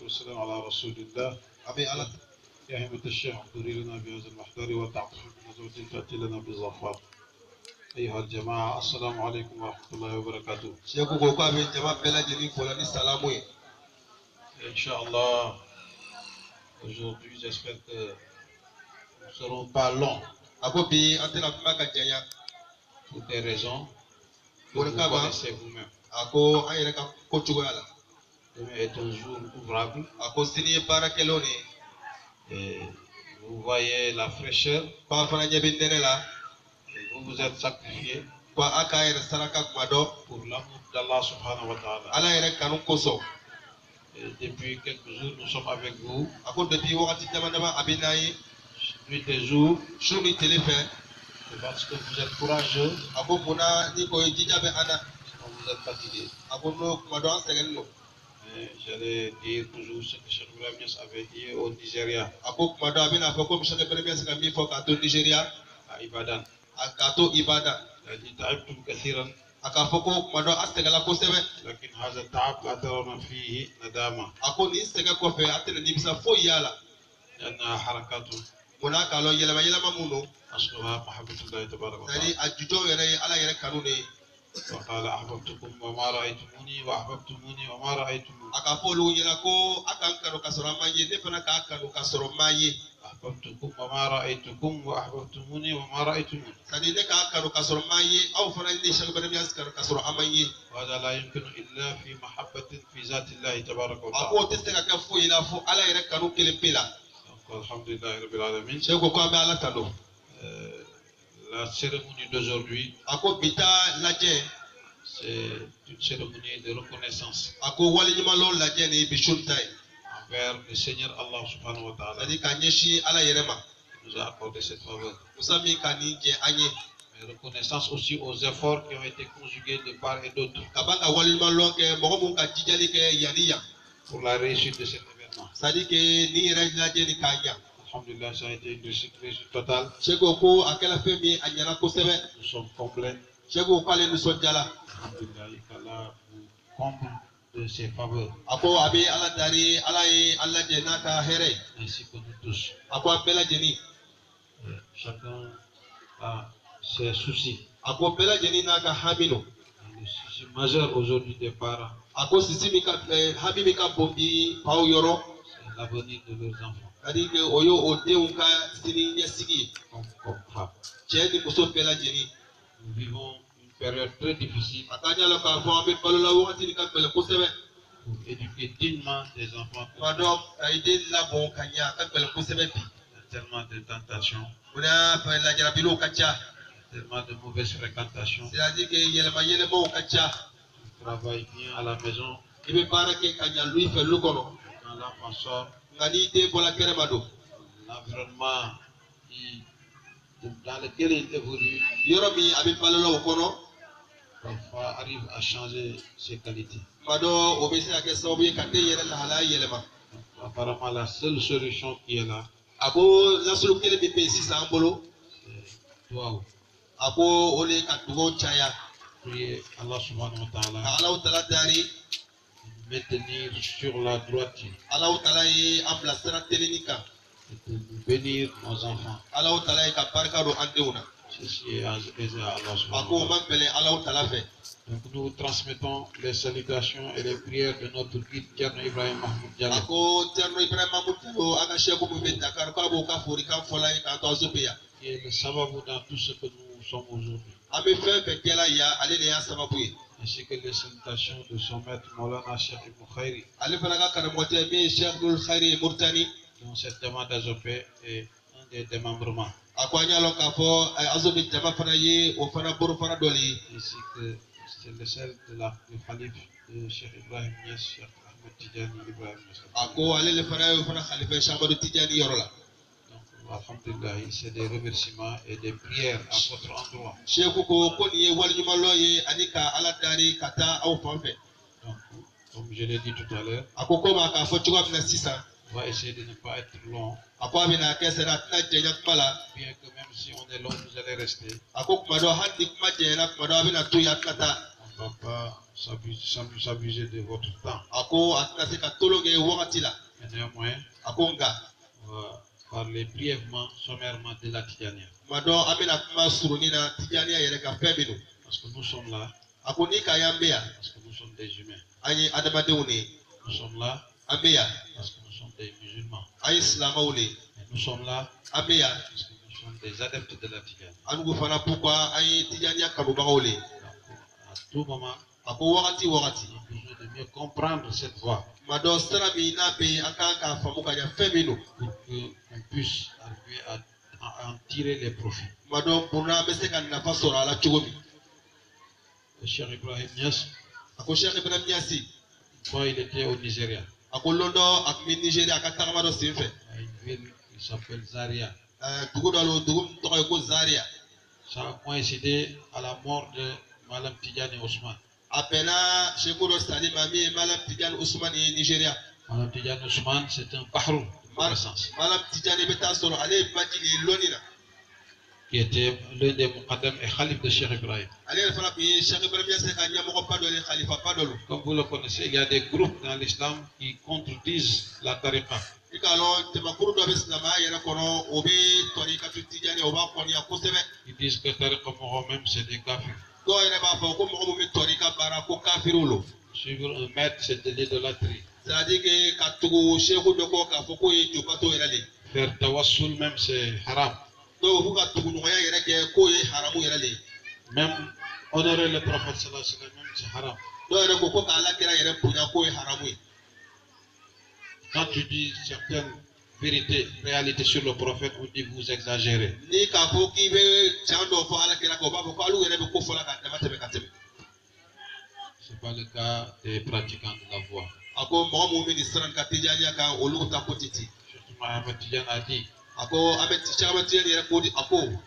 والسلام على رسول الله. يا همة الشيخ احضري لنا بهذا المحضر وتعطف بنظرة تأتي لنا بالظفر. أيها الجماعة السلام عليكم ورحمة الله وبركاته. Inch'Allah, aujourd'hui j'espère que nous ne serons pas longs pour des raisons que vous connaissez vous-même. Demain est un jour ouvrable. Et vous voyez la fraîcheur. Et vous vous êtes sacrifiés pour l'amour d'Allah subhanahu wa ta'ala. Et depuis quelques jours, nous sommes avec vous. Nuit et jour. Parce que vous êtes courageux. Vous êtes fatigués. J'allais dire toujours ce que Cheikh Ibrahim Niass avait dit au Nigeria. À Ibadan. Il a dit تعبتم كثيرا لكن هذا التعب لا ترون فيه ندامة لأنها حركات أصلها محبة الله تبارك وتعالى. وقال أحببتكم وما رأيتموني وأحببتموني وما رأيتموني. أحببتكم وما رأيتكم وأحببتموني وما رأيتموني. وهذا لا يمكن إلا في محبة في ذات الله تبارك وتعالى. الحمد لله رب العالمين. La cérémonie d'aujourd'hui, c'est une cérémonie de reconnaissance envers le Seigneur Allah subhanahu wa ta'ala qui nous a accordé cette faveur. Mais reconnaissance aussi aux efforts qui ont été conjugués de part et d'autre pour la réussite de cet événement. Alhamdulillah, ça a été une réussite totale. Nous sommes complets. Alhamdulillah, qu'Allah vous comble de ses faveurs. Ainsi que nous tous. Chacun a ses soucis. Le souci majeur aujourd'hui des parents, c'est l'avenir de leurs enfants. Comme femme. Nous vivons une période très difficile pour éduquer dignement des enfants. Il y a tellement de tentations, tellement de mauvaises fréquentations. On travaille bien à la maison. Quand l'enfant sort, l'environnement dans lequel il évolue parfois arrive à changer ses qualités. Apparemment, la seule solution qui est là, c'est toi. Priez Allah subhanahu wa ta'ala de maintenir sur la droiture et de bénir nos enfants. Ceci est aisé à Allah subhanahu wa ta'ala. Donc nous transmettons les salutations et les prières de notre guide Thierno Ibrahim Mahmoud Diallo. Qui est le sababou dans tout ce que nous sommes aujourd'hui. Ainsi que les salutations de son maître Maulana Cheikh Ibn Khairi, dont cette demande d'Azopé est un des démembrements. Ainsi que c'est le celle de le Khalif de Cheikh Ibrahim Niass, Cheikh Ahmed Tidjani Ibrahim Niass. Alhamdulillah, c'est des remerciements et des prières à votre endroit. Donc, comme je l'ai dit tout à l'heure, on va essayer de ne pas être long. Bien que même si on est long, vous allez rester. On va pas s'abuser de votre temps. Mais néanmoins, on va parler brièvement, sommairement de la Tidjania. Parce que nous sommes là. Parce que nous sommes des humains. Nous sommes là. Parce que nous sommes des musulmans. Et nous sommes là. Parce que nous sommes des adeptes de la Tidjania. À tout moment, on a besoin de mieux comprendre cette voie pour qu'on puisse arriver à en tirer les profits. Le Cheikh Ibrahim Niass, quand il était au Nigeria, à une ville qui s'appelle Zaria, ça a coïncidé à la mort de Malam Tidjani Ousmane. Malam Tidjani Ousmane, c'est un bahrou de connaissance qui était l'un des muqaddam et khalif de Cheikh Ibrahim. Comme vous le connaissez, il y a des groupes dans l'islam qui contredisent la tariqa. Ils disent que tariqa même c'est des kafirs. Suivre un maître, c'est de l'idolâtrie. Faire tawassul même, c'est haram. Même honorer le prophète sallallahu alayhi wa sallam, même c'est haram. Quand tu dis certaines vérités, réalités sur le prophète, on dit vous exagérez. C'est pas le cas des pratiquants de la voie. Surtout Mahamad Tidjane a dit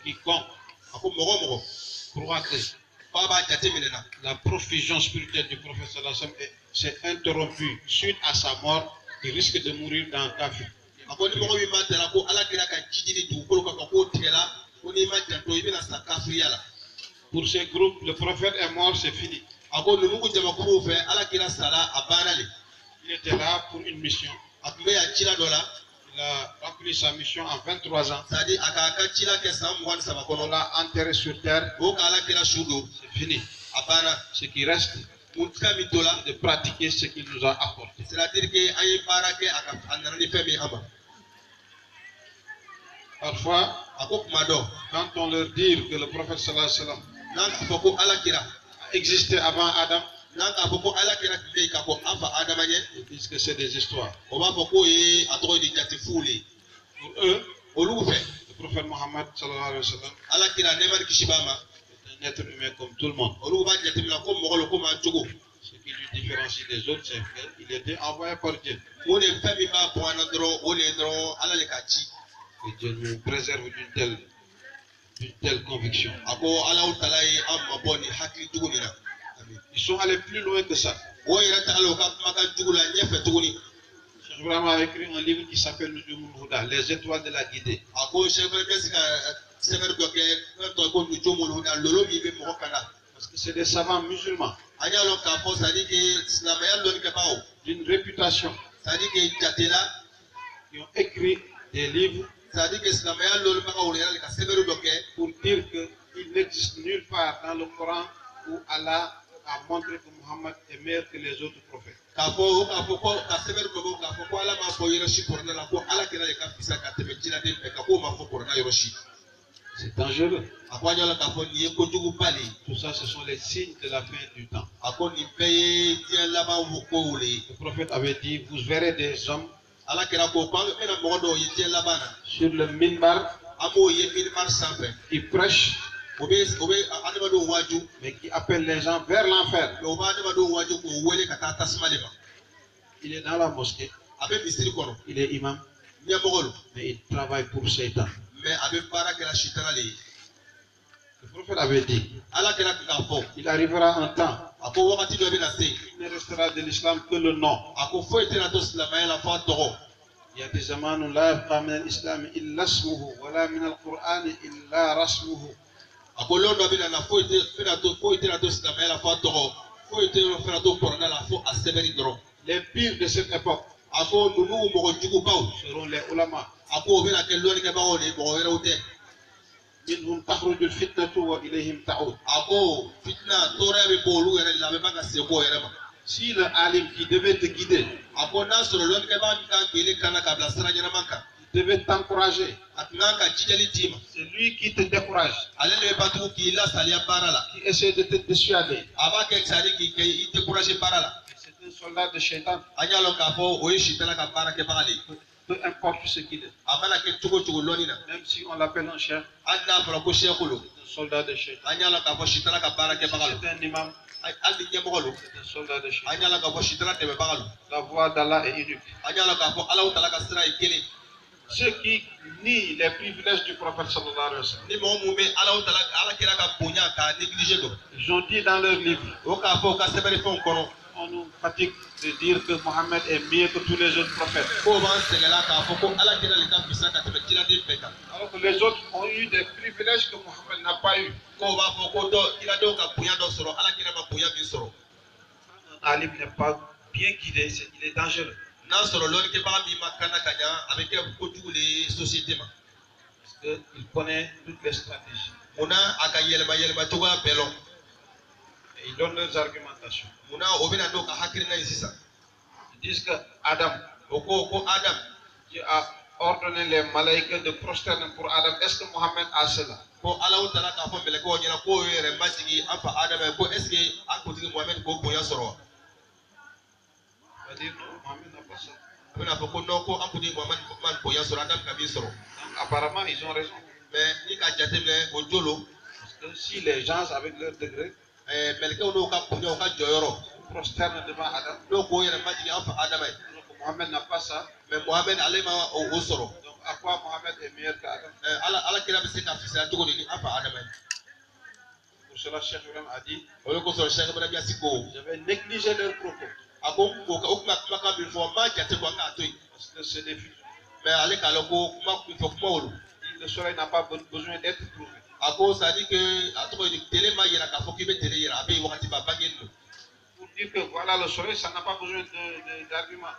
quiconque croit que la profusion spirituelle du prophète sallallahu alayhi wa sallam s'est interrompue suite à sa mort, il risque de mourir dans le kafir. Pour ces groupes, le prophète est mort, c'est fini. Il était là pour une mission. Il a rempli sa mission en 23 ans. On l'a enterré sur terre. C'est fini. Ce qui reste, de pratiquer ce qu'il nous a apporté. Parfois, quand on leur dit que le prophète sallallahu alayhi wa sallam a existé avant Adam, ils disent que c'est des histoires. Pour eux, le prophète Mohammed sallallahu alayhi wa sallam est un être humain comme tout le monde. Ce qui lui différencie des autres, c'est qu'il était envoyé par Dieu. Que Dieu nous préserve d'une telle conviction. Ils sont allés plus loin que ça. Cheikh Ibrahim a écrit un livre qui s'appelle Les étoiles de la guidée. Parce que c'est des savants musulmans d'une réputation qui ont écrit des livres pour dire qu'il n'existe nulle part dans le Coran où Allah a montré que Muhammad est meilleur que les autres prophètes. C'est dangereux. Tout ça, ce sont les signes de la fin du temps. Le prophète avait dit, vous verrez des hommes sur le minbar qui prêchent, mais qui appellent les gens vers l'enfer. Il est dans la mosquée, il est imam, mais il travaille pour Satan. Le prophète avait dit, il arrivera un temps, il ne restera de l'islam que le nom. Il y a des zamans où la yabqa min al-islam illa ismuhu wa la min al-Qur'an illa rasmuhu. ako londo bina na fo ite fera to fo ite na to silamɛ la fo tɔgɔ fo ite fera to kɔrɔna la fo a sɛbɛnni dɔrɔn. Les pires de cette époque ako numu mɔgɔ jugubaw seront les ulama ako o bɛna kɛ lɔnnikɛbagaw de mɔgɔ wɛrɛw tɛ. minhum takhruju al-fitnatu wa ilayhim ta'ud ako fitna tɔɔrɔya bɛ bɔ olu yɛrɛ de la a bɛ ba ka segin o yɛrɛ ma. Si le alim qui devait te guider ako n'a sɔrɔ lɔnnikɛbaga min kan k'ele kana ka bila sira ɲɛnama kan devait t'encourager. C'est lui qui te décourage. Qui essaie de te dissuader. C'est un soldat de Shaitan. Peu importe ce qu'il est. Même si on l'appelle un chef. C'est un soldat de Shaitan. C'est un imam. C'est un soldat de Shaitan. La voix d'Allah est unique. Ceux qui nient les privilèges du prophète sallallahu alayhi wa sallam, ils ont dit dans leur livre, on nous fatigue de dire que Mohammed est mieux que tous les autres prophètes. Alors que les autres ont eu des privilèges que Mohammed n'a pas eu. Un alim n'est pas bien guidé, il est dangereux. Parce qu'il connaît toutes les stratégies. Et il donne leurs argumentations. Ils disent que Adam, Dieu a ordonné les malaïkas de prosterner pour Adam. Est-ce que Mohammed a cela? On va dire non, Mohammed n'a pas ça. Donc, apparemment, ils ont raison. Parce que si les gens, avec leur degré, prosternent devant Adam, donc Mohammed n'a pas ça. Donc, à quoi Mohammed est meilleur qu'Adam? Pour cela, Cheikh Ibrahim a dit, j'avais négligé leurs propos. Parce que c'est des fusions. Mais le soleil n'a pas besoin d'être prouvé. Pour dire que voilà le soleil, ça n'a pas besoin d'argument.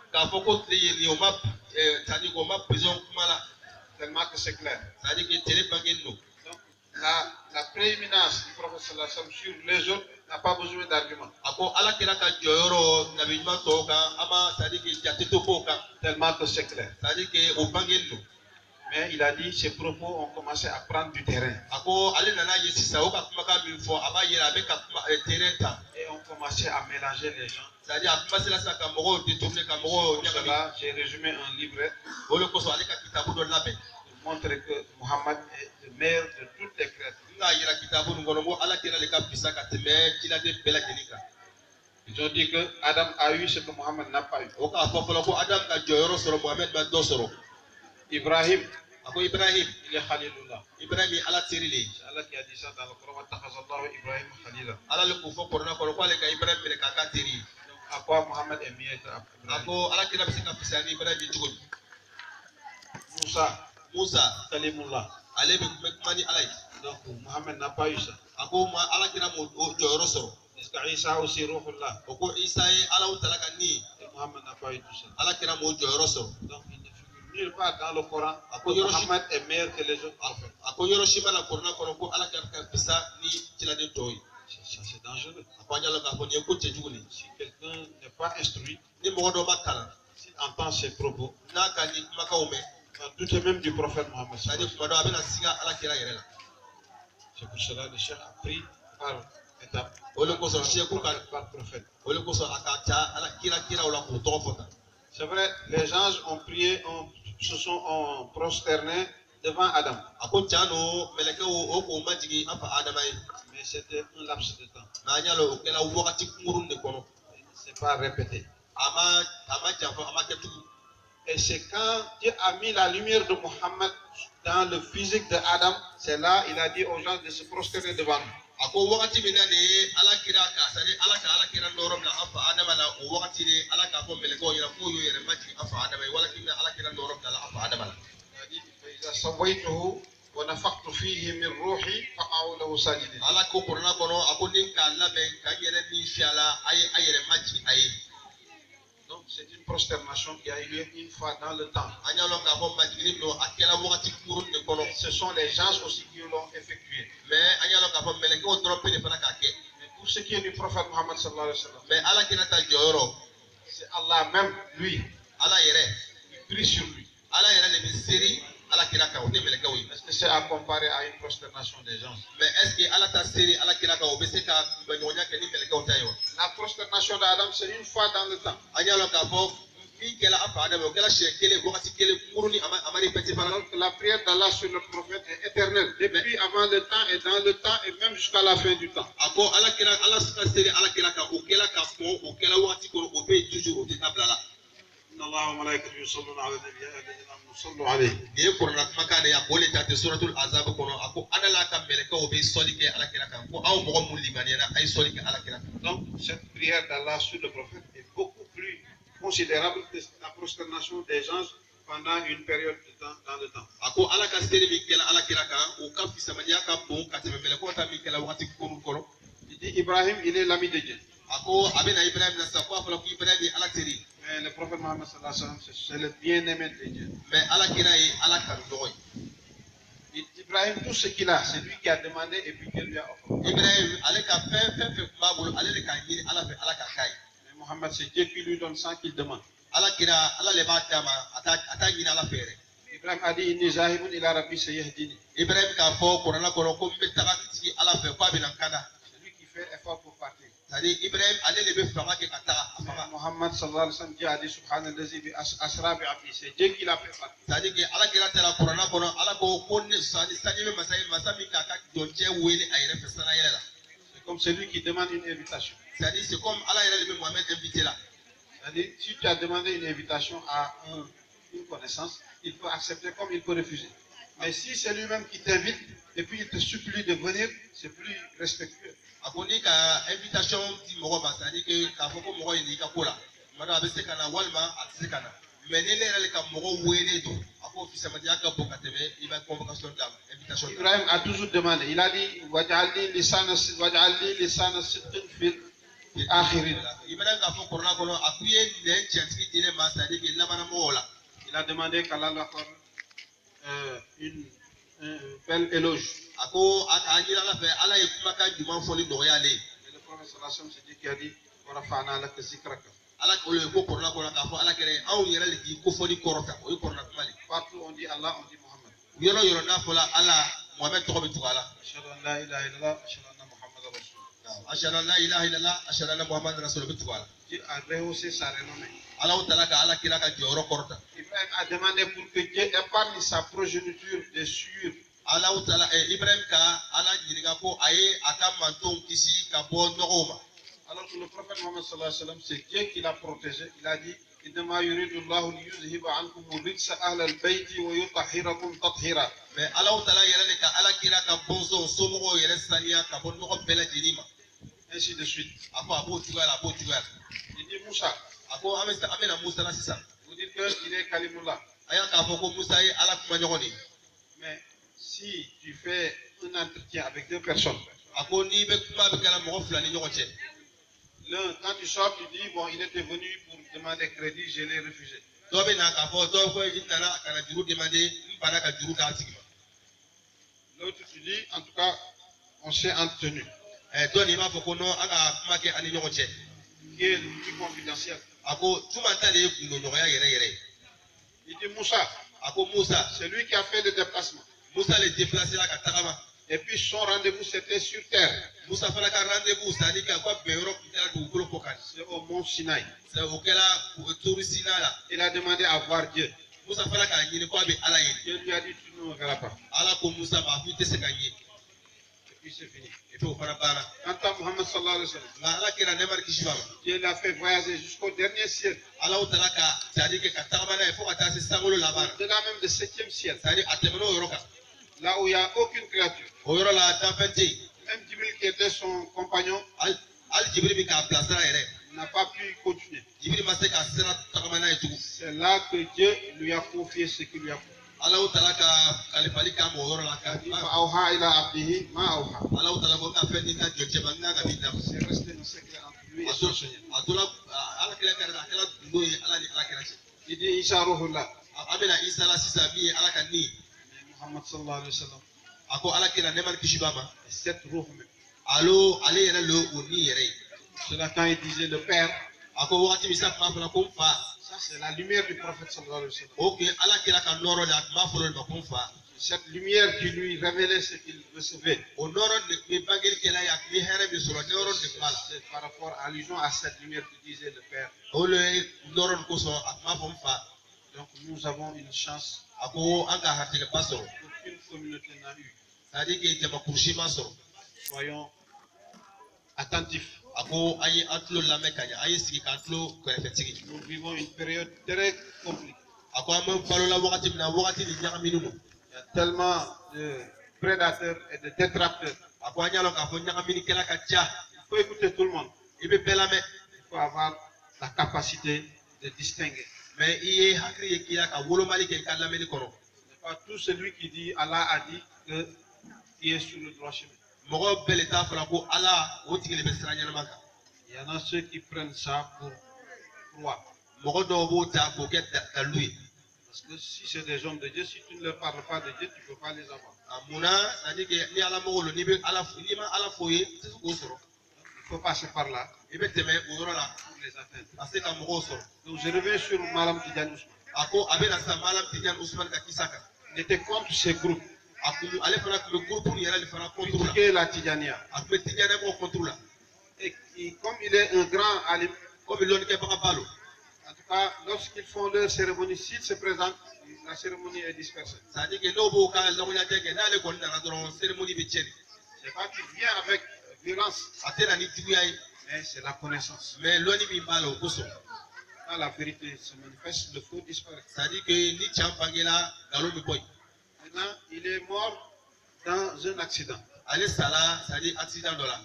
Tellement que c'est clair. Donc, la prééminence du prophète sallallahu alayhi wa sallam sur les autres n'a pas besoin d'argument. Tellement que c'est clair. Mais il a dit ces propos ont commencé à prendre du terrain. Et ont commencé à mélanger les gens. Pour cela, j'ai résumé un livret pour montrer que Mohammed est le meilleur de toutes les créatures. Ils ont dit que Adam a eu ce que Mohammed n'a pas eu. Ibrahim, il est Khalilullah. C'est Allah qui a dit ça dans le Coran. Ibrahim Khalila. Donc, à quoi Mohammed est mieux qu'Ibrahim? Moussa, Kalimullah. Donc, Mohammed n'a pas eu ça. Isa aussi Ruhullah. Et Mohammed n'a pas eu tout ça. Donc, il ne figure nulle part dans le Coran que Mohammed est meilleur que les autres prophètes. C'est dangereux. Si quelqu'un n'est pas instruit, s'il entend ses propos, il va douter même du prophète Mohammed. C'est pour cela que le Cheikh a pris par étape. Par prophète. C'est vrai, les gens ont prié, se sont prosternés devant Adam. Mais c'était un laps de temps. C'est pas répété. Et c'est quand Dieu a mis la lumière de Mohammed dans le physique de Adam, c'est là il a dit aux gens de se prosterner devant lui. ونفخت فيه من روحي معه له ساجدين. ala ko korona kono akoni ka laben ka yere mi fiala ayere maji ay. Donc c'est une prosternation qui a eu lieu une fois dans le temps. Anyalo ka bo maji no akela wakati kurun de kono. Ce sont les gens aussi qui l'ont effectué. Mais anyalo ka bo meleke o droppe de fana ka ke. Mais pour ce qui est du prophète Mohammed sallallahu alayhi wa sallam, Mais ala kina ta joro. c'est Allah même, lui, Ala yere. qui prie sur lui. Ala yere le misiri ala kina ka o ne meleke o. Est-ce que c'est à comparer à une prosternation des gens? Mais est-ce que ala ta seri ala kina ka o be se ka banyonya ke ni meleke o tayo. La prosternation d'Adam, c'est une fois dans le temps. Anyalo ka bo mi kela apa ada bo kela shekele wakati kele kuruni amari petit fana. Alors que la prière d'Allah sur le prophète est éternelle, depuis avant le temps et dans le temps et même jusqu'à la fin du temps. Ako ala kila ala seri ala kila ka o kela ka po o kela wakati ko o be toujours o table là. Inna Allah wa malaikatahu yusalluna ala nabi ya ayyuhalladhina amanu sallu alayhi. Ne korona maka de ya bole ta te suratul azab kono ako ana la ka meleka o be solike ala kila ka ko aw mo mo limani na ay solike ala kila. Donc cette prière d'Allah sur le prophète est beaucoup plus considérable que la prosternation des anges pendant une période de temps dans le temps. Ako ala ka seri mi kela ala kila ka o ka fisamanya ka bon ka te meleka o ta mi kela wakati ko. Il dit Ibrahim, il est l'ami de Dieu. Ako abena Ibrahim na sakwa fala ku Ibrahim ala seri. Mais le prophète Mohammed sallallahu alayhi wa sallam, c'est le bien-aimé de Dieu. Mais ala kila yi ala ka doy. Ibrahim, tout ce qu'il a, c'est lui qui a demandé et puis Dieu lui a offert. Ibrahim ale ka fe babul ale le ka yiri ala fe ala ka kai. Mais Mohammed, c'est Dieu qui lui donne sans qu'il demande. Ala kira ala le ba tama ata yiri ala fere. Ibrahim a dit inni zahibun ila rabbi sayahdini. Ibrahim ka fo korona kono ko mbe taga ti ala fe ko abina kana. C'est lui qui fait effort pour partir. C'est-à-dire Ibrahim ale le be fama ke kata afama. Mohammed sallallahu alayhi wa sallam, Dieu a dit subhanallazi bi asra bi abdi. C'est Dieu qui l'a fait partir. C'est-à-dire que ala kira tela korona kono ala ko konne sani sani me masami ka ka donje wele ayere fe sana yela. C'est comme celui qui demande une invitation. C'est-à-dire c'est comme ala yele le Mohamed invité là. C'est-à-dire si tu as demandé une invitation à une connaissance, il peut accepter comme il peut refuser. Mais si c'est lui-même qui t'invite et puis il te supplie de venir, c'est plus respectueux. Akoni ka invitation di mogo ba c'est-à-dire que ka fo ko mogo ni ka kola. Mara be se kana walma atse kana. Mais ne le ka mogo wele do. Ako fi sama dia ka boka tebe il va convocation d'âme invitation. Ibrahim a toujours demandé. Il a dit waj'alni lisana sidqin fil akhirin. Ibrahim ka fo corona kono akuye ne chantiki dile ma c'est-à-dire que la bana mola. Il a demandé qu'Allah lui accorde une belle éloge. Ako akanyira la fe ala yekumaka juma foli do yale. Et le prophète sallallahu alayhi wa sallam, c'est Dieu qui a dit wa rafa'na laka zikraka. Ala ko le ko corona kono ka fo ala kere aw yere le ki ko foli korota o corona kumali. Partout on dit Allah, on dit Mohammed. Yoro na fola ala Mohamed to ko bitugala. Ashhadu an la ilaha illallah, ashhadu anna Muhammadar rasulullah. Ashhadu an la ilaha illallah ashhadu anna Muhammadar rasulullah bitugala. Dieu a rehaussé sa renommée. Allah ta'ala ka ala kila ka joro korota. Ibrahim a demandé pour que Dieu épargne sa progéniture des sûrs. Allah ta'ala Ibrahim ka ala jiriga ko aye aka manton kisi ka bo nogoma. Alors que le prophète Mohammed sallallahu alayhi wa sallam, c'est Dieu qui l'a protégé. Il a dit إنما يريد الله ليذهب عنكم الرجس أهل البيت ويطهركم تطهيرا. Mais Allah ta'ala yere ka ala kila ka bonzo somo yere sania ka bo nogo bela jirima. Ainsi de suite. Ako abo tugala. Il dit Moussa. Ako amena Musa na sisa. Vous dites qu'il est Kalimullah. Aya ka fo ko Musa yi ala kuma nyogoni. Mais si tu fais un entretien avec deux personnes, Ako ni be kuma be kala mo fulani nyogoche. l'un, quand tu sors, tu dis, bon, il était venu pour demander crédit, je l'ai refusé. To be na ka fo to ko inana kana juru demander mpana ka juru ka tigima. L'autre, tu dis, en tout cas, on s'est entretenu. To ni ma fo ko no aga kuma ke ani nyogoche. Qui est le plus confidentiel. Ako tumanta le kuno nyoya yere. Il dit Moussa. Ako Musa, C'est lui qui a fait le déplacement. Musa le déplacé la katagama. Et puis son rendez-vous, c'était sur terre. Musa fala ka rendez-vous c'est-à-dire ka kwa beuro kutela dugukolo kokani. C'est au mont Sinaï. C'est auquel tourisina là. Il a demandé à voir Dieu. Musa fala ka nyine kwa be ala yini. Dieu lui a dit, tu ne me verras pas. Ala ko Musa ba fi te se gagner. Et puis c'est fini. Et puis au fana bana. Quant à Mohammed sallallahu alayhi wa sallam, La ala kira ne marki shibama. Dieu l'a fait voyager jusqu'au dernier ciel. Ala utala ka c'est-à-dire que katagama na ifo kata se sangolo la bana. Au-delà même du 7e ciel. C'est-à-dire atemeno yoroka. Là où il n'y a aucune créature. O yoro la tafenti. Même Jibril qui était son compagnon Al Jibril bi ka place la yere. n'a pas pu continuer. Jibril ma se ka sera tagama na etugu. C'est là que Dieu lui a confié ce qu'il lui a confié. Allah ta'ala ka kalifali ka mo yoro la ka فأوحى إلى عبده ما أوحى. Allah ta'ala ko ka fe ni ka joje banga ga bidda C'est resté un secret entre lui et son Seigneur. adula ala kila ka da kala ndoyi ala ni ala kira ci Il dit Isa Ruhullah. amina isa la sisa bi ala kan ni Muhammad sallallahu alayhi wa sallam. ako ala kila neman kishibama Cette ruh même. alo ale yere lo oni yere Cela quand il disait le Père, ako wakati misaf ma fala ko fa ça c'est la lumière du prophète sallallahu alayhi wa sallam. okay ala kila ka noro da ma folo ma ko fa Cette lumière qui lui révélait ce qu'il recevait. o noro de mi bangel kala ya mi here mi soro noro de mala C'est par rapport à allusion à cette lumière que disait le Père. o le noro ko so ma fo fa Donc nous avons une chance ako anga hatile pasoro qu'aucune communauté n'a eu. c'est-à-dire que jama kurshi ma soro Soyons attentifs. ako ayi atlo lame kanya ayi sigi ka atlo ko refetigi Nous vivons une période très compliquée. ako am balo la wakati na wakati ni nyaka minuno Il y a tellement de prédateurs et de détracteurs. ako anyalo ka fo nyaka mini kala ka tia Il faut écouter tout le monde. ibe belame Il faut avoir la capacité de distinguer. mais iye hakri ye kila ka wolo mali ke kala meli koro Ce n'est pas tout celui qui dit Allah a dit que qui est sur le droit chemin. mogo bele ta fala ko ala o tigele be sira nyana maka Il y en a ceux qui prennent ça pour croire. mogo do bo ta ko ke da lui Parce que si c'est des hommes de Dieu, si tu ne leur parles pas de Dieu, tu ne peux pas les avoir. amuna c'est-à-dire que ni ala mogo lo ni be ala ni ma ala foye tisu ko soro Il faut passer par là ibe teme o yoro la pour les atteindre. ase ka mogo soro Donc je reviens sur Malam Tidjane Ousmane. ako abena sa malam tijan usman ka kisaka Il était contre ces groupes. aku ale fana ko groupe ni yara le fana contre la Critiquer la Tidjania. aku tijane ko contre la Et comme il est un grand alim, ko be loni ke baka balo en tout cas, lorsqu'ils font leur cérémonie, s'ils se présentent, la cérémonie est dispersée. c'est-à-dire que no bo ka la nya teke na le ko na doron cérémonie be tieni Ce n'est pas qu'il vient avec violence, atena ni tigu yayi mais c'est la connaissance. mais loni mi balo ko so Quand la vérité se manifeste, le faux disparaît. c'est-à-dire que ni champangela galo mi boy Maintenant, il est mort dans un accident. ale sala c'est-à-dire accident dola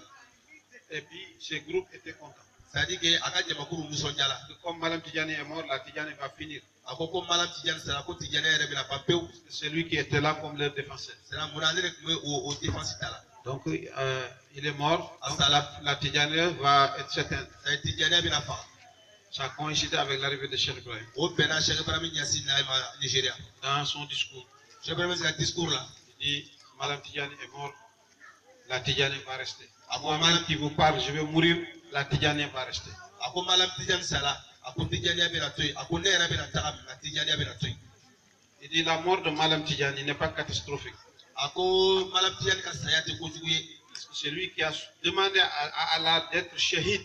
Et puis, ces groupes étaient contents. c'est-à-dire que aka jama kuru muso nyala Que comme Madame Tidjani est mort, la Tidjani va finir. akoko malam tijan sala ko tijane yere bila papeu C'est lui qui était là comme leur défenseur. sala munale ko o défense tala Donc, il est mort. Donc, Asala. la Tidjani va être certaine. c'est tijane bila fa Ça a coïncidé avec l'arrivée de Cheikh Ibrahim. o bena Cheikh Ibrahim Niassine na ma Nigeria Dans son discours, Cheikh Ibrahim c'est discours là il dit Madame Tidjani est mort, la Tidjani va rester. Ah bon, Moi-même Madame- qui vous parle, je vais mourir, la Tidjani va rester. ako malam tijan sala ako tijane bila toy ako ne yere bila taga na tijane bila toy Il dit la mort de Madame Tidjani n'est pas catastrophique. ako malam tijan ka sayati ko juguye Parce que c'est lui qui a demandé à Allah d'être shahid.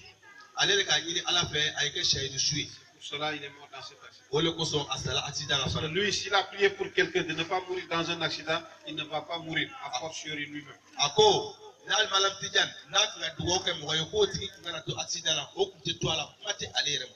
ale le ka nyini ala fe ay ke shahidu sui Pour cela, il est mort dans cet accident. o le ko so asala accident la Parce que fara lui, s'il a prié pour quelqu'un de ne pas mourir dans un accident, il ne va pas mourir, a fortiori lui-même. ako dal malam tijan na ka dugo ke mo ko tigi ngana to accident la o ku te to ala mate ale yere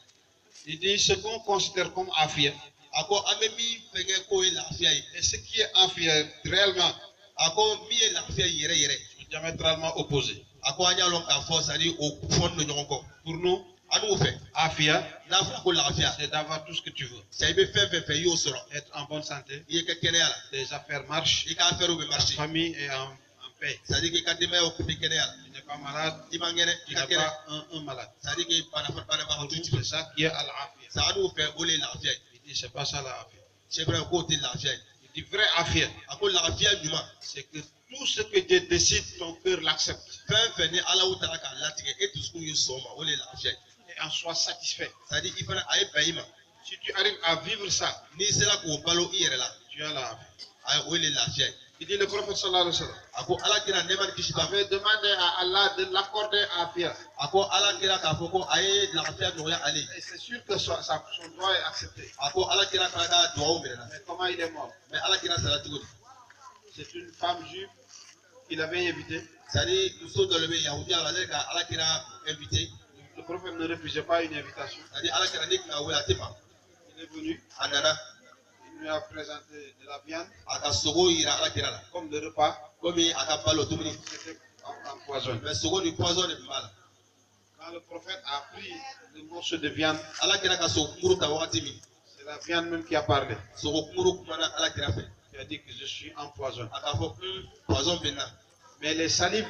Il dit ce qu'on considère comme afia, ako amemi fenge ko e lafiya yi et ce qui est afia réellement ako mi e lafiya yere yere sont diamétralement opposés. ako anya lon ka fo sadi o fon no nyongo ko Pour nous, anu fe afia, na fa ko lafiya c'est d'avoir tout ce que tu veux. sai be fe yo soro Être en bonne santé, iye ke kene ala les affaires marchent, i ka affaire be la marché famille est en paix. c'est-à-dire que ka deme o kubi kene ala Tu n'es pas malade, i mangene tu ka n'es kene pas un malade. c'est-à-dire que para ba Pour tu nous, tu c'est ça qui est al-afia. sa anu fe o le lafiya Il dit c'est pas ça la afia. c'est vrai ko te lafiya Il dit vrai afia, ako lafiya juma c'est que tout ce que Dieu décide, ton cœur l'accepte fe ni ala utara ka latige e tu sku yo soma o le lafiya et en sois satisfait. c'est-à-dire i fana ay bayima Si tu arrives à vivre ça, ni sera ko balo i yere la tu as la afia. ay o le lafiya Il dit le prophète sallallahu alayhi wa sallam ako ala kira neman kishita avait demandé à Allah de l'accorder afia. ako ala kira ka fo ko ay lafiya no ya ali Et c'est sûr que son droit est accepté. ako ala kira ka da duwa mi na Mais comment il est mort? mais ala kira sala tugo C'est une femme juive qu'il avait invitée. c'est-à-dire muso dɔ le bɛ yahudi ala ale ka ala kira invité Le prophète ne refusait pas une invitation. c'est-à-dire ala kira ne tɛna wele a tɛ ma Il est venu, a nana il lui a présenté de la viande a ka sogo yira ala kira la comme le repas. komi a ka balo dumuni C'était empoisonné. mais sogo ni poison de tun b'a la Quand le prophète a pris le morceau de viande, ala kira ka so kuru ta wagati min c'est la viande même qui a parlé. Soro kumuru kumana ala kira fe. Qui a dit que je suis empoisonné. Akafo poison bena. Mais les salives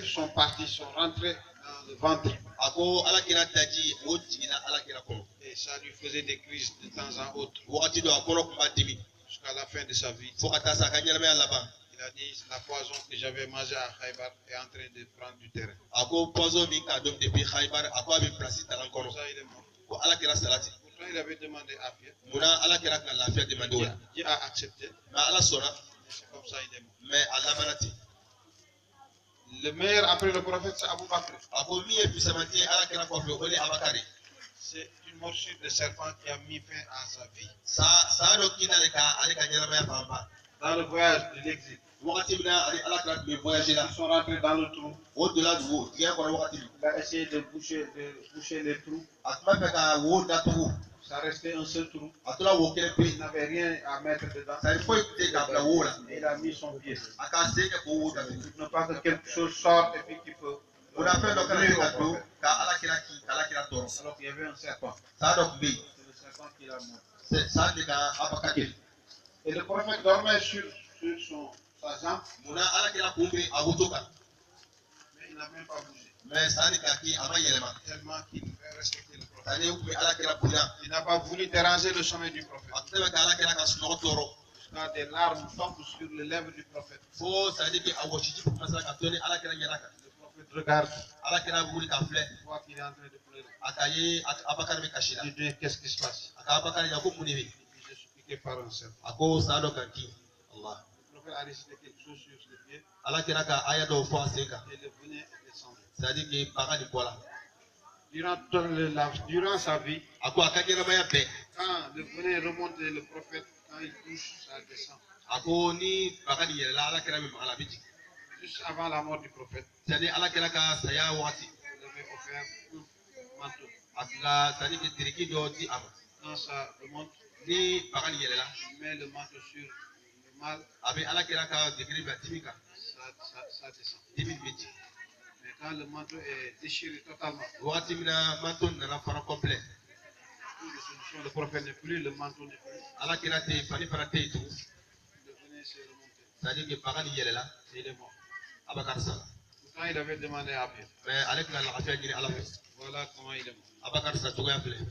sont partis, sont rentrés dans le ventre. Ako ala kira daji o jigina ala kira kono. Et ça lui faisait des crises de temps en autre. Wakati do akono kuma dimi. Jusqu'à la fin de sa vie. Fokata sa kanyalame alaba. Il a dit la poison que j'avais mangée à Khaybar est en train de prendre du terrain. Ako poison mi ka dom depuis Khaybar ako abi place talan kono. Pour ça il est mort. Ko ala kira salati. Pourtant il avait demandé à Afia. Muna ala kira kan lafia demande wala. Dieu a accepté. Mais ala sona. C'est comme ça il est mort. Mais ala manati. Le meilleur après le prophète, c'est Abu Bakr. C'est une morsure de serpent qui a mis fin à sa vie. Dans le voyage de l'exil, ils sont rentrés dans le trou. Il a essayé de boucher les trous. Ça restait un seul trou. Il n'avait rien à mettre dedans. Et il a mis son pied. Pour ne pas que quelque chose sorte et puis qu'il peut. Alors qu'il y avait un serpent. C'est le serpent qui l'a mort. Et le prophète dormait sur sa jambe. Mais il n'a même pas bougé. Tellement qu'il respectait le prophète. Il n'a pas voulu déranger le sommeil du prophète. Jusqu'à des larmes tombent sur les lèvres du prophète. Le prophète regarde. Il voit qu'il est en train de pleurer. Il dit qu'est-ce qui se passe? Il dit je suis piqué par un serpent. Le prophète a récité quelque chose sur ses pieds. Et le venin est descendu. Durant sa vie, quand le venin remonte et le prophète, quand il touche, ça descend. Juste avant la mort du prophète, il avait offert un manteau. Quand ça remonte, il met le manteau sur le mal, ça descend. Mais quand le manteau est déchiré totalement, le prophète n'est plus, le manteau n'est plus. Le venin s'est remonté. Et il est mort. Pourtant, il avait demandé à Pierre. Voilà comment il est mort.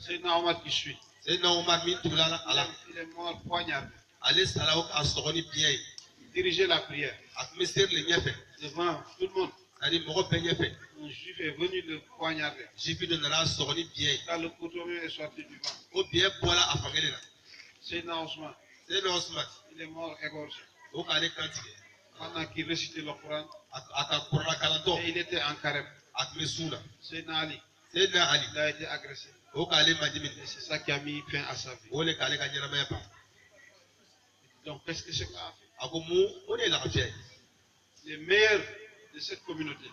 C'est Naomat qui suit. Il est mort poignardé. Il dirigeait la prière devant tout le monde. Un juif est venu le poignarder. Quand le couteau est sorti du ventre. C'est Naousman. Il est mort égorgé. Pendant qu'il récitait le Coran. Et il était en carême. C'est Ali. Il a été agressé. Et c'est ça qui a mis fin à sa vie. Donc qu'est-ce que c'est que ça a fait? Les meilleurs de cette communauté.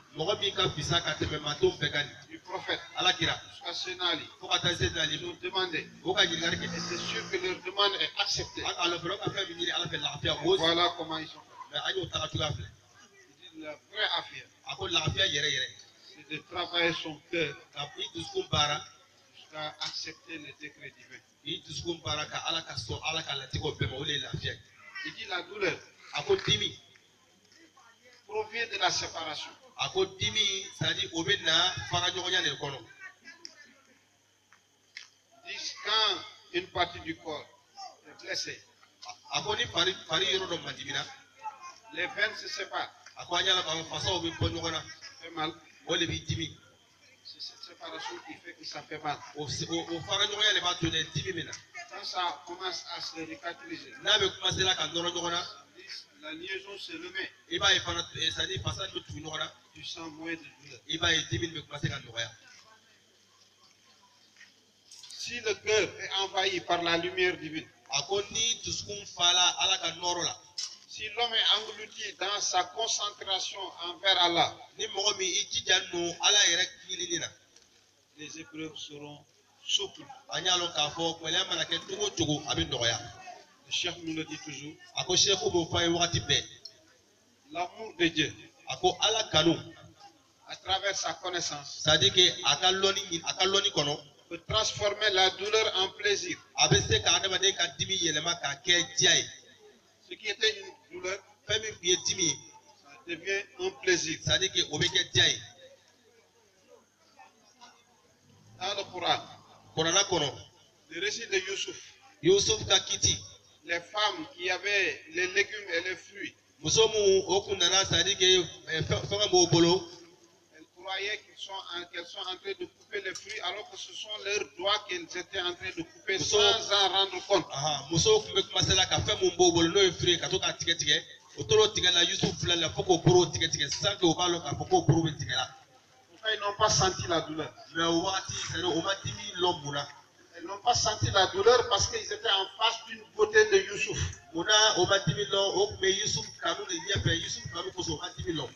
Du prophète. Jusqu'à Sénali. Ils ont demandé. Et c'est sûr que leur demande est acceptée. Voilà comment ils sont faits. Il dit la vraie affaire. C'est de travailler son cœur jusqu'à accepter les décrets divins. Il dit la douleur provient de la séparation. Dit quand une partie du corps est blessée, les veines se séparent. Ça fait mal. C'est cette séparation qui fait que ça fait mal. Quand ça commence à se récataliser, la liaison se remet. Tu sens moins de douleur. Si le cœur est envahi par la lumière divine, si l'homme est englouti dans sa concentration envers Allah, les épreuves seront souples. Le chef nous le dit toujours. L'amour de Dieu, à travers sa connaissance, peut transformer la douleur en plaisir. a bɛ se ka adamaden ka dimi yɛlɛma k'a kɛ diya ye. Ce qui était une douleur, fɛn min tun ye dimi ye, ça devient un plaisir. c'est à dire que o bɛ kɛ diya ye. Dans le Coran, kuranna kɔnɔ le récit de Youssouf, yusuf ka kiti les femmes qui avaient les légumes et les fruits, muso min o kun nana c'est à dire que fɛn b'o bolo. elles croyaient qu'elles sont en train de couper les fruits alors que ce sont leurs doigts qu'elles étaient en train de couper sans en rendre compte. muso kun bɛ commencer la ka fɛn min b'o bolo n'o ye furu ye ka to k'a tigɛ tigɛ o tora o tigɛ la yusuf filɛ la fo k'o boro tigɛ tigɛ sans que o b'a dɔn k'a fɔ k'o boro bɛ tigɛ la. Pourquoi ils n'ont pas senti la douleur? mais o wagati c'est à dire o ma dimi lɔ munna. Ils n'ont pas senti la douleur parce qu'ils étaient en face d'une beauté de Youssouf. munna o ma dimi lɔ o kun bɛ yusuf kanu de ɲɛfɛ yusuf kanu kosɔn o ma dimi lɔ.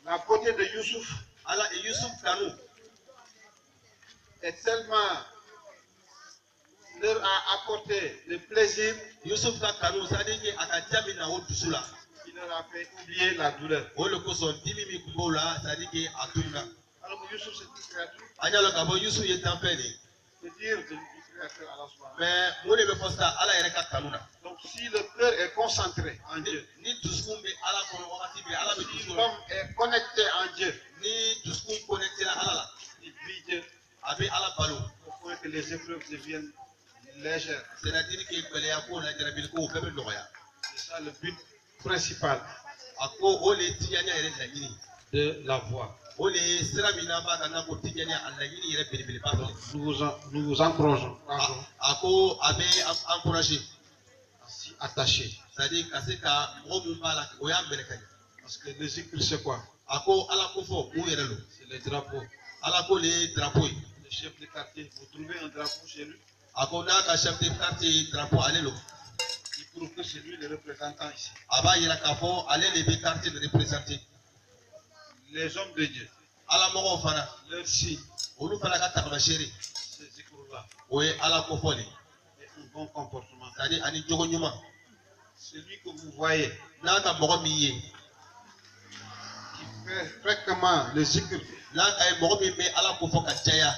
La beauté de Youssouf ala yusuf kanu est tellement leur a apporté le plaisir yusuf ka kanu c'est à dire que a ka diya min na o dusu la. qui leur a fait oublier la douleur. o de kosɔn dimi min kun b'o la c'est à dire que a tununa. Alors que Youssouf c'est une créature. an y'a lɔn k'a fɔ yusuf ye danfɛn de ye. C'est dire de une créature à la soirée. mais mun de bɛ fɔ sisan ala yɛrɛ ka kanu na. Donc si le cœur est concentré en Dieu, ni dusukun bɛ ala kɔnɔ wagati bɛɛ ala bɛ si dusukun. l'homme est connecté en Dieu, ni dusukun connecté la ala la il vit Dieu a bɛ ala balo. au point que les épreuves deviennent légères. c'est à dire que gɛlɛya ko la jarabili ko o bɛɛ bɛ nɔgɔya. C'est ça le but principal a ko o de ye tijaniya yɛrɛ laɲini. de la voie. o de ye sira min n'an b'a kan n'a ko tijaniya a laɲini yɛrɛ belebeleba dɔ. Nous vous encourageons a ko a bɛ encourager. à s'y attacher. c'est à dire ka se ka mɔgɔ mun b'a la o y'a minɛ ka ɲɛ. Parce que le zikr c'est quoi? a ko ala ko fɔ mun yɛrɛ don. C'est le drapeau. ala ko de ye drapeau ye. Le chef de quartier, vous trouvez un drapeau chez lui, a ko n'a ka chef de quartier ye drapeau ale don. il prouve que c'est lui le représentant ici. a b'a yira k'a fɔ ale de bɛ quartier de représenter. Les hommes de Dieu, ala mɔgɔw fana leur signe, olu fana ka tamasere c'est zikrullah o ye ala ko fɔ de. et un bon comportement. c'est à dire ani jogo ɲuman. Celui que vous voyez n'a ka mɔgɔ min ye qui fait fréquemment le zikr n'a ka ye mɔgɔ min bɛ ala ko fɔ ka caya.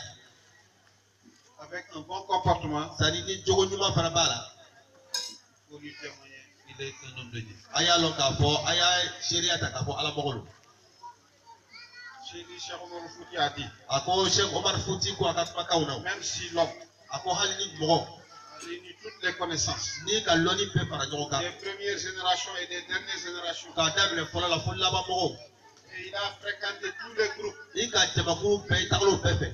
avec un bon comportement, c'est à dire ni jogo ɲuman fana b'a la. il faut lui témoigner qu'il est un homme de Dieu. a y'a lɔn k'a fɔ a y'a seereya ta k'a fɔ ala mɔgɔ don. Cheikh Omar Fouti a dit, a ko Cheikh Omar Fouti ko a ka kumakanw na. même si l'homme a ko hali ni mɔgɔ a réuni toutes les connaissances n'i ka lɔnni bɛɛ fara ɲɔgɔn kan des premières générations et des dernières générations, k'a daminɛ fɔlɔ la fo laban mɔgɔw et il a fréquenté tous les groupes, i ka jamakulu bɛɛ i tagalo bɛɛ fɛ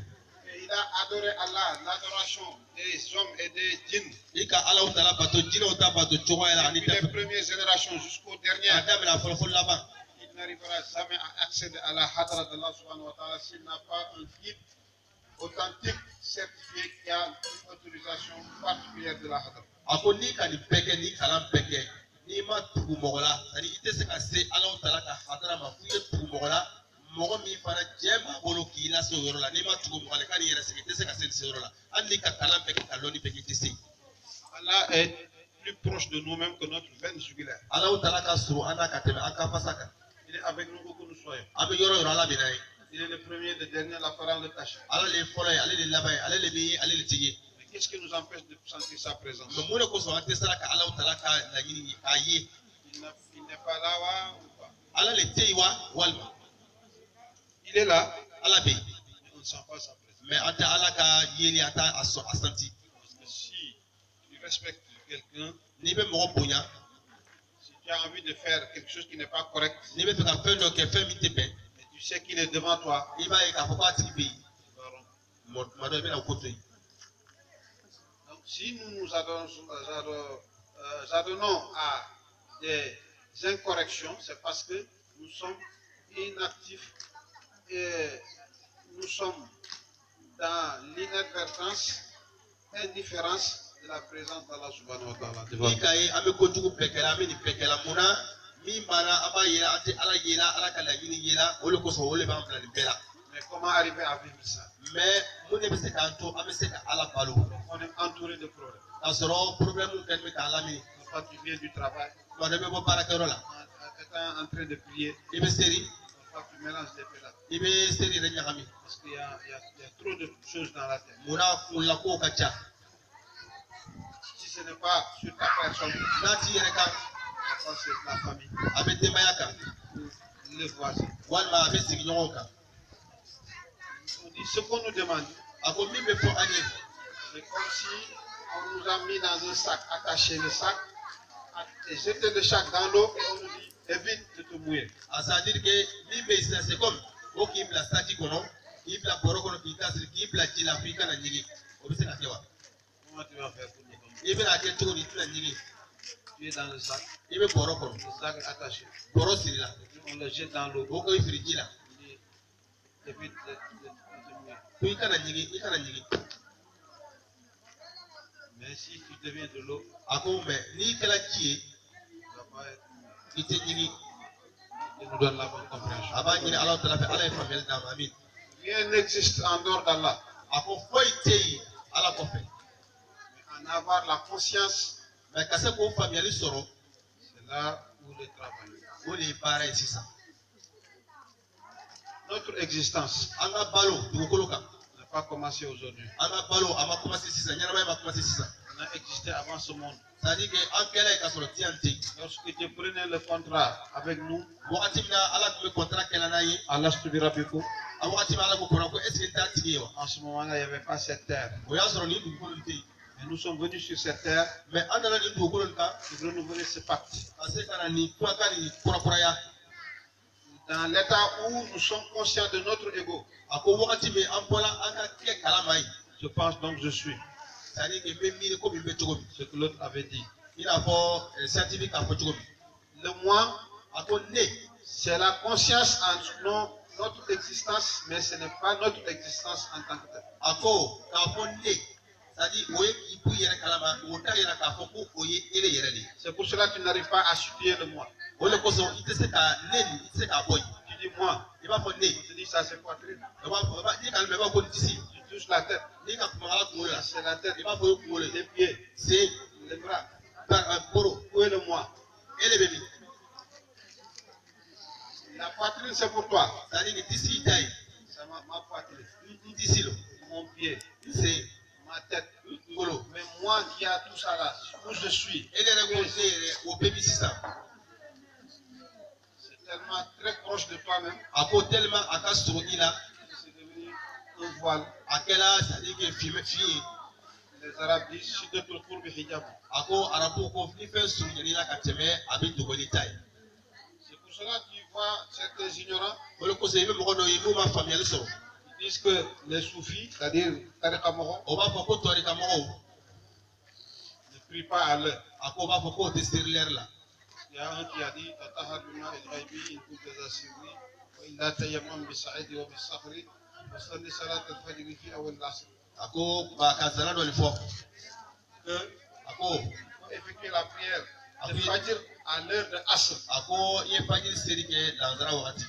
et il a adoré Allah, l'adoration des hommes et des djinns, i ka alaw tala bato jinɛw ta bato cogoya la ani depuis les tɛfɛ premières générations jusqu'aux k'a dernières. daminɛ a fɔlɔ fo laban. Il n'arrivera jamais à accéder à la hadra d'Allah subhanahu wa ta'ala s'il n'a pas un guide authentique, certifié, qui a une autorisation particulière de la hadra. a ko n'i ka nin bɛɛ kɛ n'i kalan bɛɛ kɛ n'i ma tugu mɔgɔ la c'est à dire i tɛ se ka se alaw tala ka hadara ma f'i ye tugu mɔgɔ la mɔgɔ min fana diɲɛ b'a bolo k'i lase o yɔrɔ la n'i ma tugu mɔgɔ la i ka n'i yɛrɛ sigi i tɛ se ka se nin se yɔrɔ la hali n'i ka kalan bɛɛ kɛ ka lɔnni bɛɛ kɛ i tɛ se. Allah est plus proche de nous-mêmes que notre veine jugulaire. alaw tala ka surun an n'a ka tɛmɛ an ka fasa kan. Il est avec nous où que nous soyons. an bɛ yɔrɔ o yɔrɔ ala bɛ n'a ye. Il est le premier, le dernier, l'apparent, le caché. ala de ye fɔlɔ ye ale de ye laban ye ale de bɛ ye ale de tɛ ye. Mais qu'est-ce qui nous empêche de sentir sa présence? mais mun de kosɔn an tɛ sera ka alaw tala ka laɲini k'a ye. Il n'est pas là ou pas? ala le tɛ yen wa walima. Il est là, ala bɛ yen mais on ne sent pas sa présence. mais an tɛ ala ka yeli an t'a a santi. Parce que si tu respectes quelqu'un, n'i bɛ mɔgɔ bonya si tu as envie de faire quelque chose qui n'est pas correct, n'i bɛ fɛ ka fɛn dɔ kɛ fɛn min tɛ bɛn et tu sais qu'il est devant toi, i b'a ye k'a fɔ k'a tigi bɛ yen tu vas rompre. tuma dɔ i bɛna o ko to yen. Donc si nous nous adonnons à des incorrections, c'est parce que nous sommes inactifs et nous sommes dans l'inadvertance, indifférence de la présence d'Allah subhanahu wa ta'ala devant n'i nous. ka ye an bɛ kojugu bɛɛ kɛla an bɛ nin bɛɛ kɛla munna min banna an b'a yela an tɛ ala yela ala ka laɲini yela o de kosɔn o de b'an bila nin bɛɛ la. Mais comment arriver à vivre ça? mais mun de bɛ se k'an to an bɛ se ka ala balo On est entouré de problèmes. k'a sɔrɔ problème kɛlen bɛ k'a lamini Parfois tu viens du travail, tuma dɔ i bɛ bɔ baarakɛyɔrɔ la en étant en train de prier, i bɛ seri fois tu mélanges les pédales. Parce qu'il y a trop de choses dans la tête. Si ce n'est pas sur ta personne, c'est la famille, les voisins. On dit ce qu'on nous demande, c'est comme si on nous a mis dans un sac, attaché le sac, et jeter le sac dans l'eau et on nous dit évite de te mouiller. C'est-à-dire que c'est comme il la stati kono, il la borokono pita, il la chila afrika na nyigi. Comment tu vas faire pour nous? Il veut la question de la nyigi. Tu es dans le sac. Il veut borokono. Le sac est attaché. Borosi là. On le jette dans l'eau. Boko il frigi là. Évite de te mouiller. Puis il kana nyigi. Mais si tu deviens de l'eau, Ako mais ni kala chie, ça va être. il te nyigi. Il nous donne la bonne compréhension. Avant il Allah te la fait Allah famille dans amin. Rien n'existe en dehors d'Allah. Ako foi tei Allah ko fait. Mais en avoir la conscience, Mais quand c'est pour famille soro, c'est là où le travail. où les pareils c'est ça. Notre existence Anga balo tukoloka. n'a pas commencé aujourd'hui. Anga balo ama commencé c'est ça. Nyama ma commencé c'est ça. On a existé avant ce monde. C'est-à-dire que en quel est que tianti. Lorsque tu prenais le contrat avec nous, Wakati mina Allah me contrat kela na yi. Allah Stubirabiku, Wakati mina Allah ko kora ko est-ce que ta tigi wa. en ce moment-là, il n'y avait pas cette terre. Oya soro ni dugukolo nti. Et nous sommes venus sur cette terre Mais andana ni dugukolo nka. pour renouveler ce pacte. Ase kana ni twaka ni kura ya. Dans l'état où nous sommes conscients de notre ego. Ako wakati me ampola anga ke kala mai. Je pense donc je suis. C'est-à-dire que même mi ko bi be chogo. Ce que l'autre avait dit. Il a fait scientifique à chogo. Le moi, Ako ne. c'est la conscience en notre existence, mais ce n'est pas notre existence en tant que tel. Ako ka fo ne. C'est-à-dire oye ki pu yere kala ma o ta yere ka fo ko oye ele yere li. C'est pour cela que tu n'arrives pas à situer le moi. Ole ko so ite se ka ne ni ite se ka boy. Tu dis moi. Il va fo ne. On te dit ça c'est poitrine. Ni ka me ba ko disi. Tu touches la tête. Ni ka kuma ala ko la. C'est la tête. Il va fo ko le. Les pieds. C'est Les bras. par un poro. Où est le moi? Et les bébés. La poitrine c'est pour toi. C'est-à-dire que d'ici taille. C'est ma poitrine. D'ici là. Mon pied. C'est Ma tête. Golo. Mais moi qui a tout ça là, où je suis. Et les récoltés au bébé système. C'est tellement très proche de toi-même. À côté tellement à cas sur là. C'est devenu un voile. À quel âge c'est-à-dire que fille. Les Arabes disent si de ton cours hijab. À quoi arabe ko ni fait sur là quand tu mets avec de goli taille. C'est pour cela que tu vois certains ignorants. Pour le coup c'est même quand ils ma famille sont. Ils disent que les soufis, c'est-à-dire Tariqa Moro, On va pas ko tori kamoro. ne prient pas à l'heure. À quoi va pas ko tester l'air là. Il y a un qui a dit Tatahar bima al-ghaibi in kunta za sirri wa illa tayammam bi sa'idi wa bi sakhri wa salli salat al-fajr fi awal al-asr. À quoi ba kazana do le fort. Que À quoi faut effectuer la prière de Fajr à l'heure de Asr. à quoi il pas dire c'est que dans la wakati.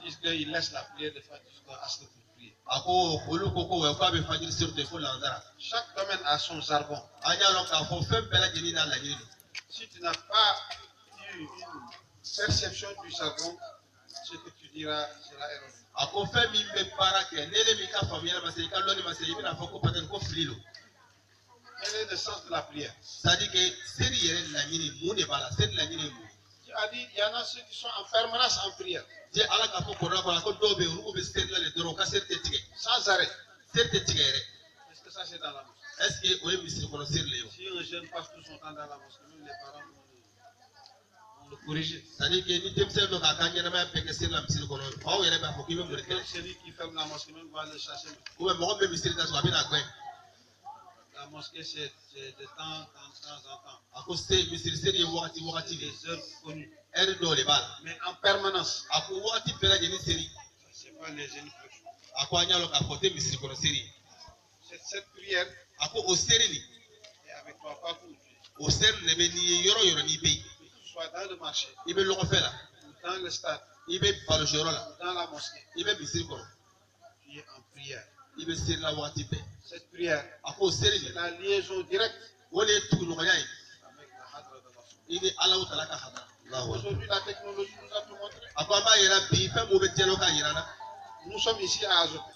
Ils disent qu'ils laissent la prière de Fajr jusqu'à Asr pour prier. À quoi olu koko wa pas be fajir sur te ko lanzara. Chaque domaine a son jargon. Anya lo ka fo fem bela jeni na la jeni. Si tu n'as pas eu une perception du jargon, ce que tu diras sera erroné. A ko fem mi be para ke nele mi ka famille ma se ka lo ni ma se mi na fo ko paten ko frilo. Quel est le sens de la prière? C'est-à-dire que c'est yere la jeni mu ne bala c'est la jeni mu. Tu as dit, il y en a ceux qui sont en permanence en prière. Je ala ka fo ko na ko do be ru ko be c'est la le doro ka c'est te tige. Sans arrêt. C'est te tige yere. Est-ce que ça c'est dans la mosquée? Est-ce que oye mi se ko ser le yo? Si un jeune passe tout son temps dans la mosquée, même les parents vont le corriger. C'est-à-dire que ni dem se do ka kanya na ma pe ke ser la mi se ko no. Fa yere ba fo ki me mo Donc, celui qui ferme la mosquée même va le chasser. Ou mo be mi se ta so abi na gwen. La mosquée c'est de temps en temps. A ko se mi se ser ye wakati Des heures connues. er do le bala. Mais en permanence. A ko wakati bela jeni seri. C'est pas les géniflexions. A ko anya lo ka fote mi se ko no seri. Cette prière Ako o seri ni est avec toi partout où tu es. o seri ne be ni yoro yoro ni be Que tu sois dans le marché, ibe logo fela ou dans le stade, ibe balo joro la ou dans la mosquée, ibe misiri kono tu es en prière. ibe seri la wakati be Cette prière, ako o seri c'est ni la liaison directe wole tu no ganya avec la hadra de la ibe ala utala ka hada Aujourd'hui, la technologie nous a tout montré. Nous sommes ici à Azopé.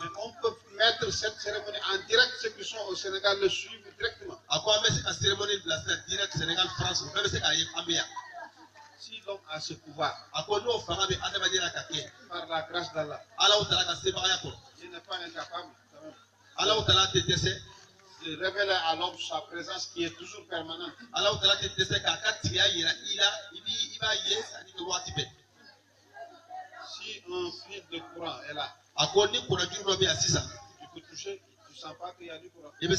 Mais on peut mettre cette cérémonie en direct. Ceux qui sont au Sénégal le suivent directement. Si l'homme a ce pouvoir, par la grâce d'Allah, il n'est pas incapable quand même de révéler à l'homme sa présence qui est toujours permanente. Si un fil de courant est là, tu peux toucher, tu ne sens pas qu'il y a du courant. S'il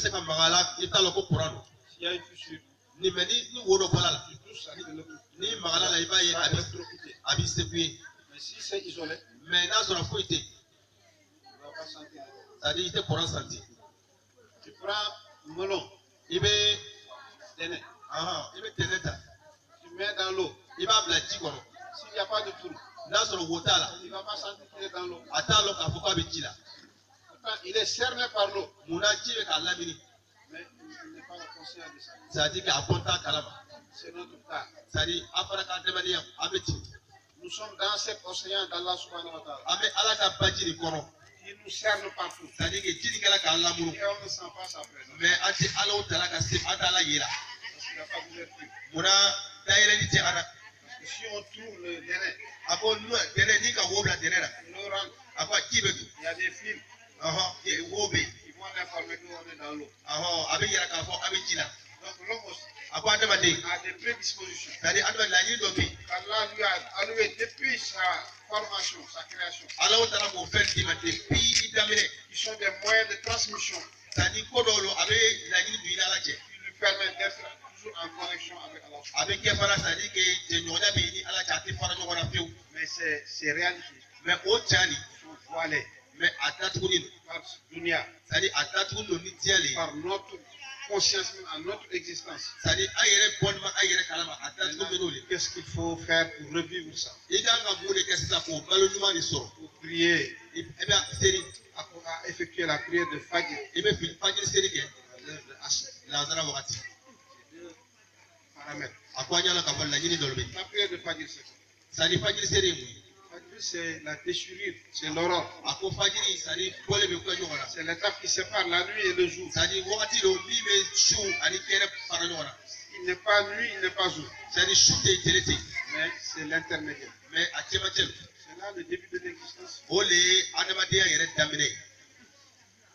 y a une fissure, tu touches, ça te le coupe. Mais si c'est isolé, on ne va pas sentir. Tu prends melon, tu mets dans l'eau. S'il n'y a pas de trou, il ne va pas sentir qu'il est dans l'eau. Pourtant, il est cerné par l'eau. Mais il n'est pas conscient de ça. C'est notre cas. Nous sommes dans cet océan d'Allah subhanahu wa ta'ala. Il nous cerne partout. Et on ne sent pas sa présence. Parce qu'il n'y a pas d'ouverture. Parce que si on trouve le délai, il y a des fils qui vont l'informer qu'on est dans l'eau. Donc l'homme aussi a des prédispositions. Allah lui a alloué depuis sa formation, sa création. Ils sont des moyens de transmission. Qui lui permettent d'être toujours en connexion avec Allah. Mais ces réalités sont voilées par dunya, par notre conscience, à notre existence. Qu'est-ce qu'il faut faire pour revivre ça? Pour prier, à effectuer la prière de Fajr. Paramètres. La prière de Fajr, c'est quoi? Fajr, c'est la déchirure, c'est l'aurore. C'est l'étape qui sépare la nuit et le jour. Il n'est pas nuit, il n'est pas jour. Mais c'est l'intermédiaire. C'est là le début de l'existence.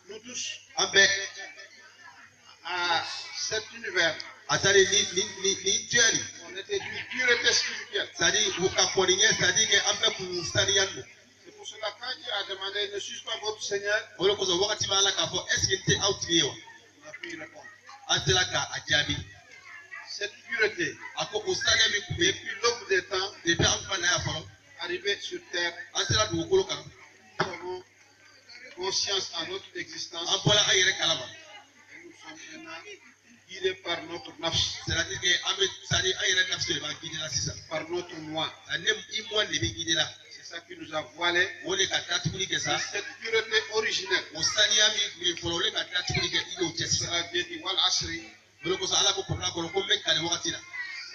Nous tous, à cet univers, on était d'une pureté spirituelle. C'est pour cela quand Dieu a demandé, ne suis pas votre Seigneur, on a pu y répondre. Cette pureté, depuis l'aube des temps, arrivée sur terre, nous avons conscience à notre existence. Et nous sommes maintenant guidés par notre nafs, par notre moi. C'est ça qui nous a voilés. Cette pureté originelle. Cela Dieu dit, wal asri.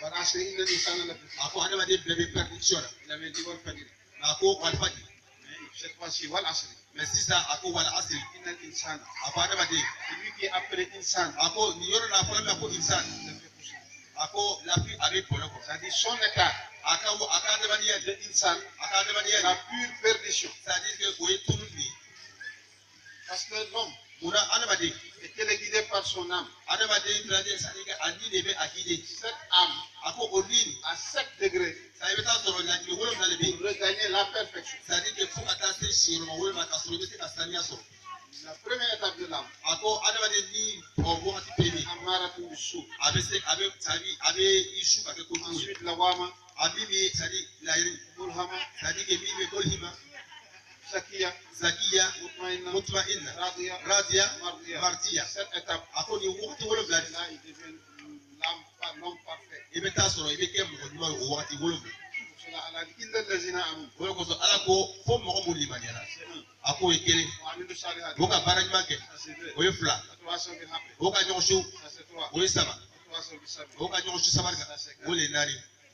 Wal asri, il avait dit wal fajr. Mais cette fois-ci, wal asri. Mais si ça, c'est lui qui est appelé insan. C'est-à-dire son état de insan, la pure perdition. Parce que l'homme est téléguidé par son âme. Cette âme, à 7 degrés, pour regagner la perfection. La première étape de l'âme, ensuite la wama, mulhama, zakiya, mutmainna, radia, mardia. Cette étape, là il devient l'homme parfait.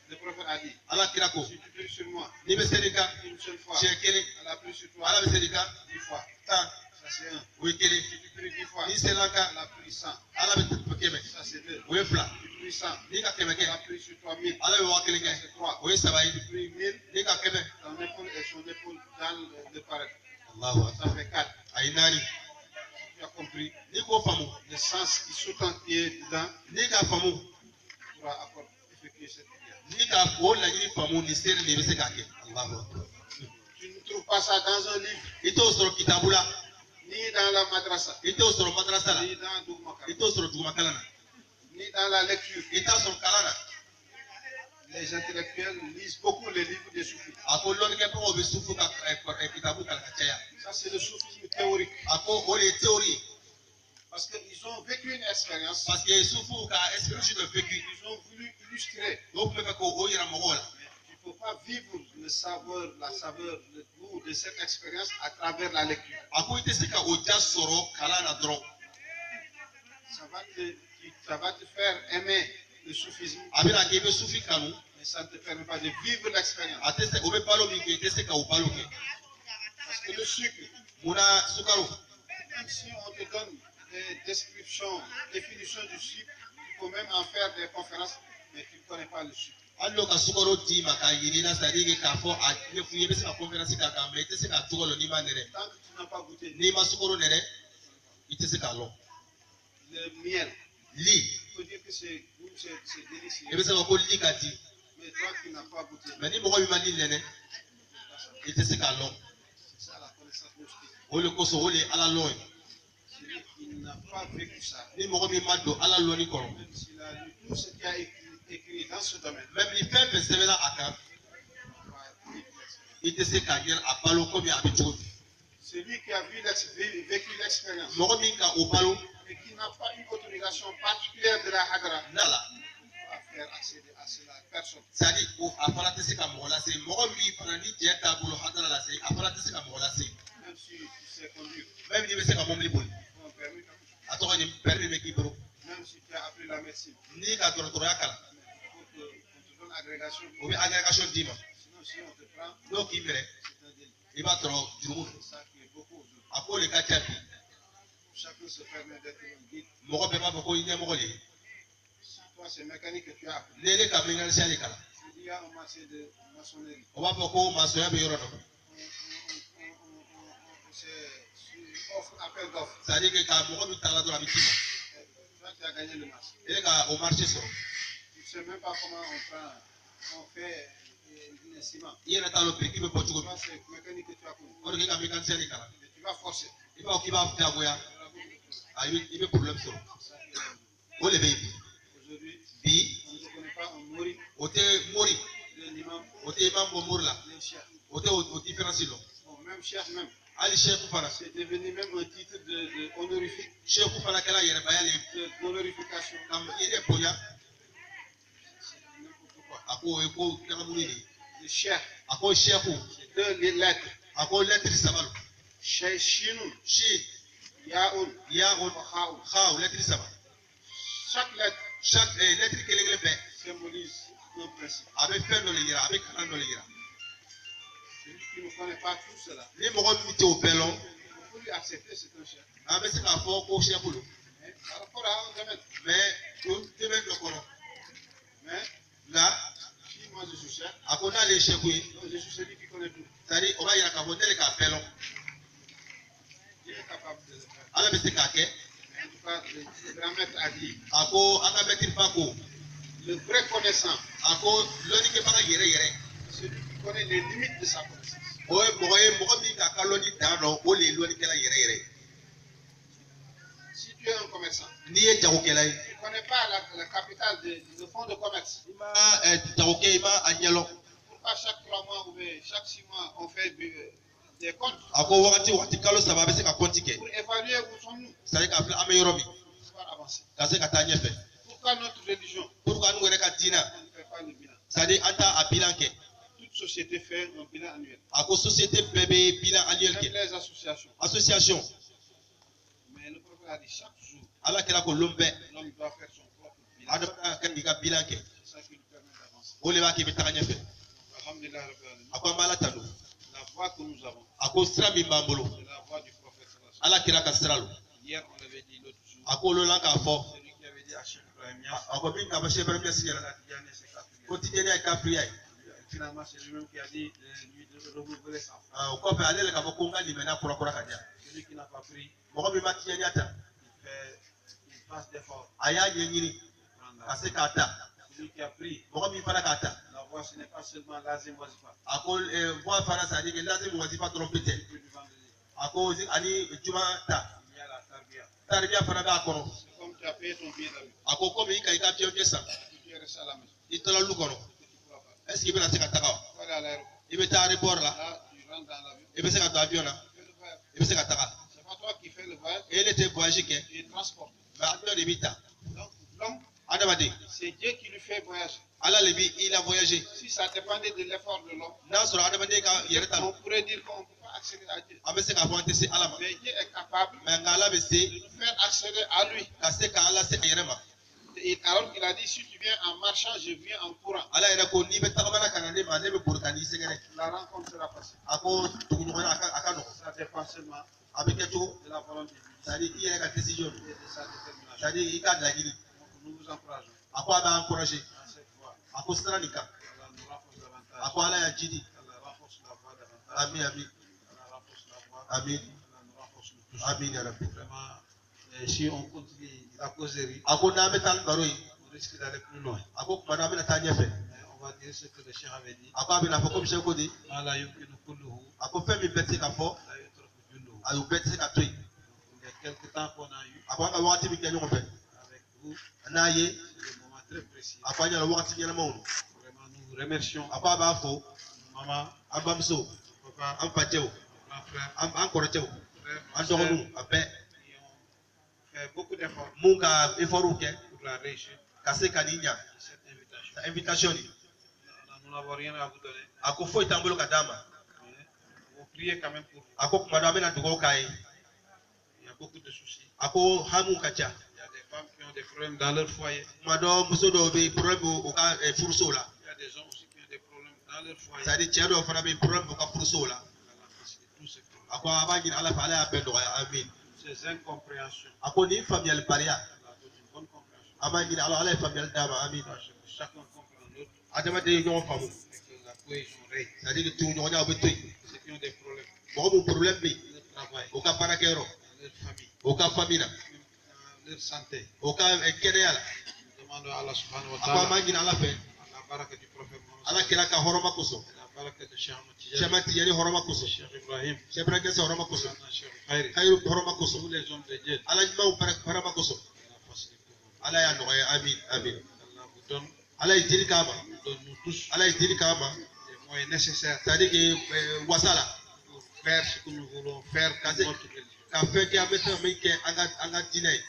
Le prophète a dit, ala kira ko si tu pries sur moi ni bɛ seli kan une seule fois, siɲɛ kelen Allah prie sur toi ala bɛ seli kan 10 fois. 10 Ça c'est un. o ye kelen Si tu pries 10 fois, ni selila kan Allah prie 100. ala bɛ kɛmɛ Ça c'est 2. o ye fila Tu pries 100. n'i ka kɛmɛ kɛ Allah prie sur toi 1000. ala bɛ waa kelen Ça kɛ c'est 3. o ye saba ye Tu pries 1000, n'i ka kɛmɛ ton épaule et son épaule dans le paradis. Allahu Ça akbar fait 4. a ye naani Tu as compris n'i k'o faamu le sens qui sous-tend qui est dedans n'i k'a faamu pour effectuer cette prière. n'i ka o laɲini faamu nin seere de bɛ se k'a kɛ Allahu akbar Tu ne trouves pas ça dans un livre, i t'o sɔrɔ kitabu la ni dans la madrasa, i t'o sɔrɔ madrasa la ni dans Dougmaka, i t'o sɔrɔ duguma kalan na ni dans la lecture. i t'a sɔrɔ kalan na Les intellectuels lisent beaucoup les livres des soufis. a ko lɔnnikɛbagaw bɛ sufu ka kitabu kalan ka caya Ça, c'est le soufisme théorique. a ko o de ye théorie ye Parce qu'ils ont vécu une expérience, parce que sufu ka expérience dɔ vécu ils ont voulu illustrer. o tun bɛ fɛ k'o yira mɔgɔw la Mais tu ne peux pas vivre le saveur, la saveur, le goût de cette expérience à travers la lecture. a ko i tɛ se ka o ja sɔrɔ kalan na dɔrɔn Ça va te faire aimer le soufisme, a bɛna kɛ i bɛ sufi kanu mais ça ne te permet pas de vivre l'expérience. a tɛ se o bɛ balo min kɛ i tɛ se ka o balo kɛ Parce que le sucre, munna sukaro même si on te donne des descriptions, définitions du sucre, tu peux même en faire des conférences, mais tu ne connais pas le sucre. hali n'o ka sukaro d'i ma k'a yiri la c'est à dire k'a fɔ a ɲɛ f'u ye i bɛ se ka conférence k'a kan mais i tɛ se k'a cogo dɔn n'i ma nɛrɛ Tant que tu n'as pas goûté n'i ma sukaro nɛrɛ i tɛ se k'a lɔn le miel, li tu peux dire que c'est délicieux. i bɛ se ka fɔ ko li ka di Mais toi qui n'as pas goûté, mais ni mɔgɔ min ma li nɛnɛ i tɛ se k'a lɔn c'est ça la connaissance mystique. o de kosɔn o de ye ala lɔn ye Celui qui n'a pas vécu ça, ni mɔgɔ min ma don ala lɔnni kɔnɔ même s'il a lu tout ce qui a écrit dans ce domaine, même ni fɛn fɛn sɛbɛnna a kan va vivre l'expérience. i tɛ se k'a yɛrɛ a balo komi a bɛ cogo di Celui qui a vécu l'expérience mɔgɔ min ka o balo et qui n'a pas une autorisation particulière de la Hadra, n'a la va faire accéder à cela personne. c'est à dire o a fana tɛ se ka mɔgɔ lase mɔgɔ min fana ni jɛ t'a bolo hadara lase a fana tɛ se ka mɔgɔ lase Même si tu sais conduire, même n'i bɛ se ka mobili boli il faut un permis, a tɔgɔ ye permis bɛ k'i bolo même si tu as appris la médecine, n'i ka dɔgɔtɔrɔya kalan il faut qu'on te donne agrégation. o bɛ agrégation d'i ma Sinon, si on te prend, n'o k'i minɛ c'est un délit. i b'a sɔrɔ jurumu don C'est ça qui est beaucoup aujourd'hui. a ko de ka ca bi Chacun se permet d'être un guide. mɔgɔ bɛɛ b'a fɔ ko i ɲɛmɔgɔ de ye Si toi, c'est mécanique que tu as appris, n'i ye ne ka mécanicien de kalan il y a un marché de maçonnerie. o b'a fɔ ko maçonnya bɛ yɔrɔ dɔ C'est offre, appel d'offres. c'est à dire que ka mɔgɔ min taara dɔrɔn a bɛ d'i ma Toi, tu as gagné le marché. e de ka o marché sɔrɔ Tu ne sais même pas comment on fait un ciment. i yɛrɛ t'a dɔn biriki bɛ bɔ cogo min Toi, c'est mécanique que tu as connu. o de kɛ ka mécanicien de kalan Mais tu vas forcer. i b'a fɔ k'i b'a jagoya Il y aura beaucoup de problèmes. i bɛ problème sɔrɔ C'est ça qui est o de bɛ yen bi aujourd'hui, bi on ne connaît pas un mori, o tɛ mori l'imam, o tɛ imam bɔ mori la les chefs. o tɛ o différence dɔn Bon, même chef même. hali seku fana C'est devenu même un titre de honorifique, seku fana kɛra yɛrɛbaya le d'honorification. ka yɛrɛ bonya C'est n'importe quoi. a ko o ye ko ɲagamuni de ye Le chef, a ko seku c'est deux lettres. a ko lɛtiri saba don Shinun, si Yaoun, ya o Khaoun. ha o lɛtiri saba Chaque lettre chaque lɛtiri kelen kelen bɛɛ symbolise un principe. a bɛ fɛn dɔ de yira a bɛ kalan dɔ de yira Celui qui ne connaît pas tout cela, ni mɔgɔ min tɛ o bɛɛ lɔn il faut lui accepter c'est un chef. an bɛ se k'a fɔ ko seku don Mais par rapport à un domaine. mais o dɛmɛ dɔ kɔnɔ Mais nka si moi je suis chef, a ko n'ale ye seku ye donc je suis celui qui connaît tout. c'est à dire o b'a yira k'a fɔ ne de k'a bɛɛ lɔn Il est capable de le faire. ala bɛ se k'a kɛ Mais en tout cas, le grand maître a dit, a ko an ka mɛtiri ba ko le vrai connaissant, a ko lɔnnikɛbaga yɛrɛ yɛrɛ celui qui connaît les limites de sa connaissance. o ye mɔgɔ min k'a ka lɔnni dan dɔn o de ye lɔnnikɛla yɛrɛ yɛrɛ ye Si tu es un commerçant, n'i ye jagokɛla ye tu ne connais pas la capitale de fonds de commerce. i ma jagokɛ i ma a ɲɛ lɔn Pourquoi chaque 3 mois ou bien chaque 6 mois on fait des comptes a ko wagati kalo saba a bɛ se ka kɔnti kɛ pour évaluer où sommes-nous c'est à dire k'a filɛ an bɛ yɔrɔ min pour pouvoir avancer. ka se ka taa ɲɛfɛ Pourquoi notre religion pourquoi n'u yɛrɛ ka diinɛ on ne fait pas le bilan? c'est à dire an t'a a bilan kɛ Toute société fait un bilan annuel. a ko société bɛɛ bɛ bilan annuel Même kɛ les associations. association Mais le prophète a dit chaque jour, ala kɛra ko lon bɛɛ l'homme doit faire son propre bilan. adamadenya ka k'i ka bilan kɛ C'est ça qui lui permet d'avancer. ole ba ke betaka nyefe Alhamdulillah Rabbil Alamin. akwa mala tanu La voix que nous avons, ako sira min bambolo c'est la voix du prophète sallallahu alayhi ala kira ka sira lo wa sallam. Hier, on l'avait dit l'autre jour. ako lo la ka fo Celui qui avait dit à Cheikh Ibrahim Niass, ako min ka ba shebere mi sigara la Tidiane, c'est quatrième. ko tijeni ay ka priya Finalement, c'est lui-même qui a dit de renouveler sa foi. ko pe ale le ka ko nga limena kura kura ka dia Celui qui n'a pas pris, mo mi ma tijeni ata il passe d'efforts. aya nyenyini pour prendre la ase ka ta Celui qui a pris, mo mi fana ka ta la voix, ce n'est pas seulement lazim wazifa. ako voix fana sa ni ke lazim wazifa trompete Depuis le vendredi, ako ani juma ta il y a la tarbiya. tarbiya fana ba kono C'est comme tu as payé ton billet d'avion. ako ko mi ka tiyo jesa Tu es resté à la maison. itola lu kono Tu ne pourras pas. est ce que bena se ka ta ka Tu vas aller à l'aéroport. ibe ta report la Là, tu rentres dans l'avion. ibe se ka to avion la Tu fais le voyage. ibe se ka ta ka C'est pas toi qui fais le voyage, ele te voyage ke tu es transporté. ba avion de bita Donc, l'homme, adamade c'est Dieu qui lui fait voyager. ala le bi il a voyagé Si ça dépendait de l'effort de l'homme, na soro adamade ka yere ta on pourrait dire qu'on ne peut pas accéder à Dieu. abe se ka fo ante se ala ma Mais Dieu est capable mais ngala be de se nous faire accéder à lui. ka se ka ala se yere ma Alors qu'il a dit, si tu viens en marchant, je viens en courant. ala yere ko ni be tagamana kana ne ma ne be burkani segere La rencontre sera facile. ako tugu ngona aka no Ça dépend seulement abe ke to de la volonté de Dieu sadi i yere ka décision et de sa détermination. sadi i ka dagiri Donc nous vous encourageons ako aba encourager dans cette voie. ako stranika Allah nous renforce davantage. ako ala ya jidi Allah renforce la voie davantage. amin amin Allah renforce la voie. amin Allah nous renforce nous tous. amin ya rabbi Vraiment, si on continue la causerie, ako na be tal baroi on risque d'aller plus loin. ako kuma na be na ta nyefe Mais on va dire ce que le Cheikh avait dit. ako abe na fo ko bi se ko di Ma la yumkinu kulluhu, ako fe mi beti ka fo la yutraku julluhu. ayu beti se ka toy Il y a quelques temps qu'on a eu ako anga wakati bi ke nyoko fe avec vous, na ye c'est des moments très précis. ako anya la wakati nyela mawno Vraiment, nous vous remercions. ako aba fo Maman, ambamso papa, am patew grand frère, am korotew frère, an sœur, dogonu abe qui ont fait beaucoup d'efforts mun ka eforu ke pour la réussite ka se ka ni nya de cette invitation. ta invitation ni Nous n'avons rien à vous donner, ako fo itambolo ka dama mais on prier quand même pour vous. ako kuma na be na dugo kai Il y a beaucoup de soucis. ako hamu kacha Il y a des femmes qui ont des problèmes dans leur foyer. kuma do muso do be problem o ka furuso la Il y a des gens aussi qui ont des problèmes dans leur foyer. sadi cɛ dɔw fana be problem o ka furuso la Allah facilite tous ces problèmes. ako a b'a ɲini ala fɛ ala y'a bɛɛ nɔgɔya amin Ces incompréhensions, a ko nin faamuyali baliya Allah donne une bonne compréhension. an b'a ɲini ala ye faamuyali d'a ma amin Parce que chacun comprend l'autre adamaden ye ɲɔgɔn faamu et que la cohésion règne. c'est à dire que tugu ɲɔgɔnya o bɛ to yen Ceux qui ont des problèmes mɔgɔ mun problème bɛ yen dans leur travail, o ka baarakɛyɔrɔ dans leur famille, o ka famille la même dans leur santé, o ka kɛnɛya la nous demandons à Allah subhanahu wa a ko an ta'ala, b'a ɲini ala fɛ à la baraka du prophète Mohammed, ala kɛra ka hɔrɔma kosɔn à la baraka de Cheikh Ahmad Tidiane, sɛma tijani hɔrɔma kosɔn Cheikh Ibrahim, sɛbɛrɛ kɛsɛ hɔrɔma kosɔn Maulana Cheikh Khairi, kayiru hɔrɔma tous kosɔn les hommes de Dieu, ala ɲumanw hɔrɔma kosɔn Allah facilite pour vous. ala y'a nɔgɔya amin amin Allah vous donne, ala ye deli k'a ma nous donne nous tous ala ye deli k'a ma les moyens nécessaires c'est à dire que wasa la pour faire ce que nous voulons faire dans notre religion. ka fɛn kɛ an bɛ fɛn min kɛ an ka diinɛ ye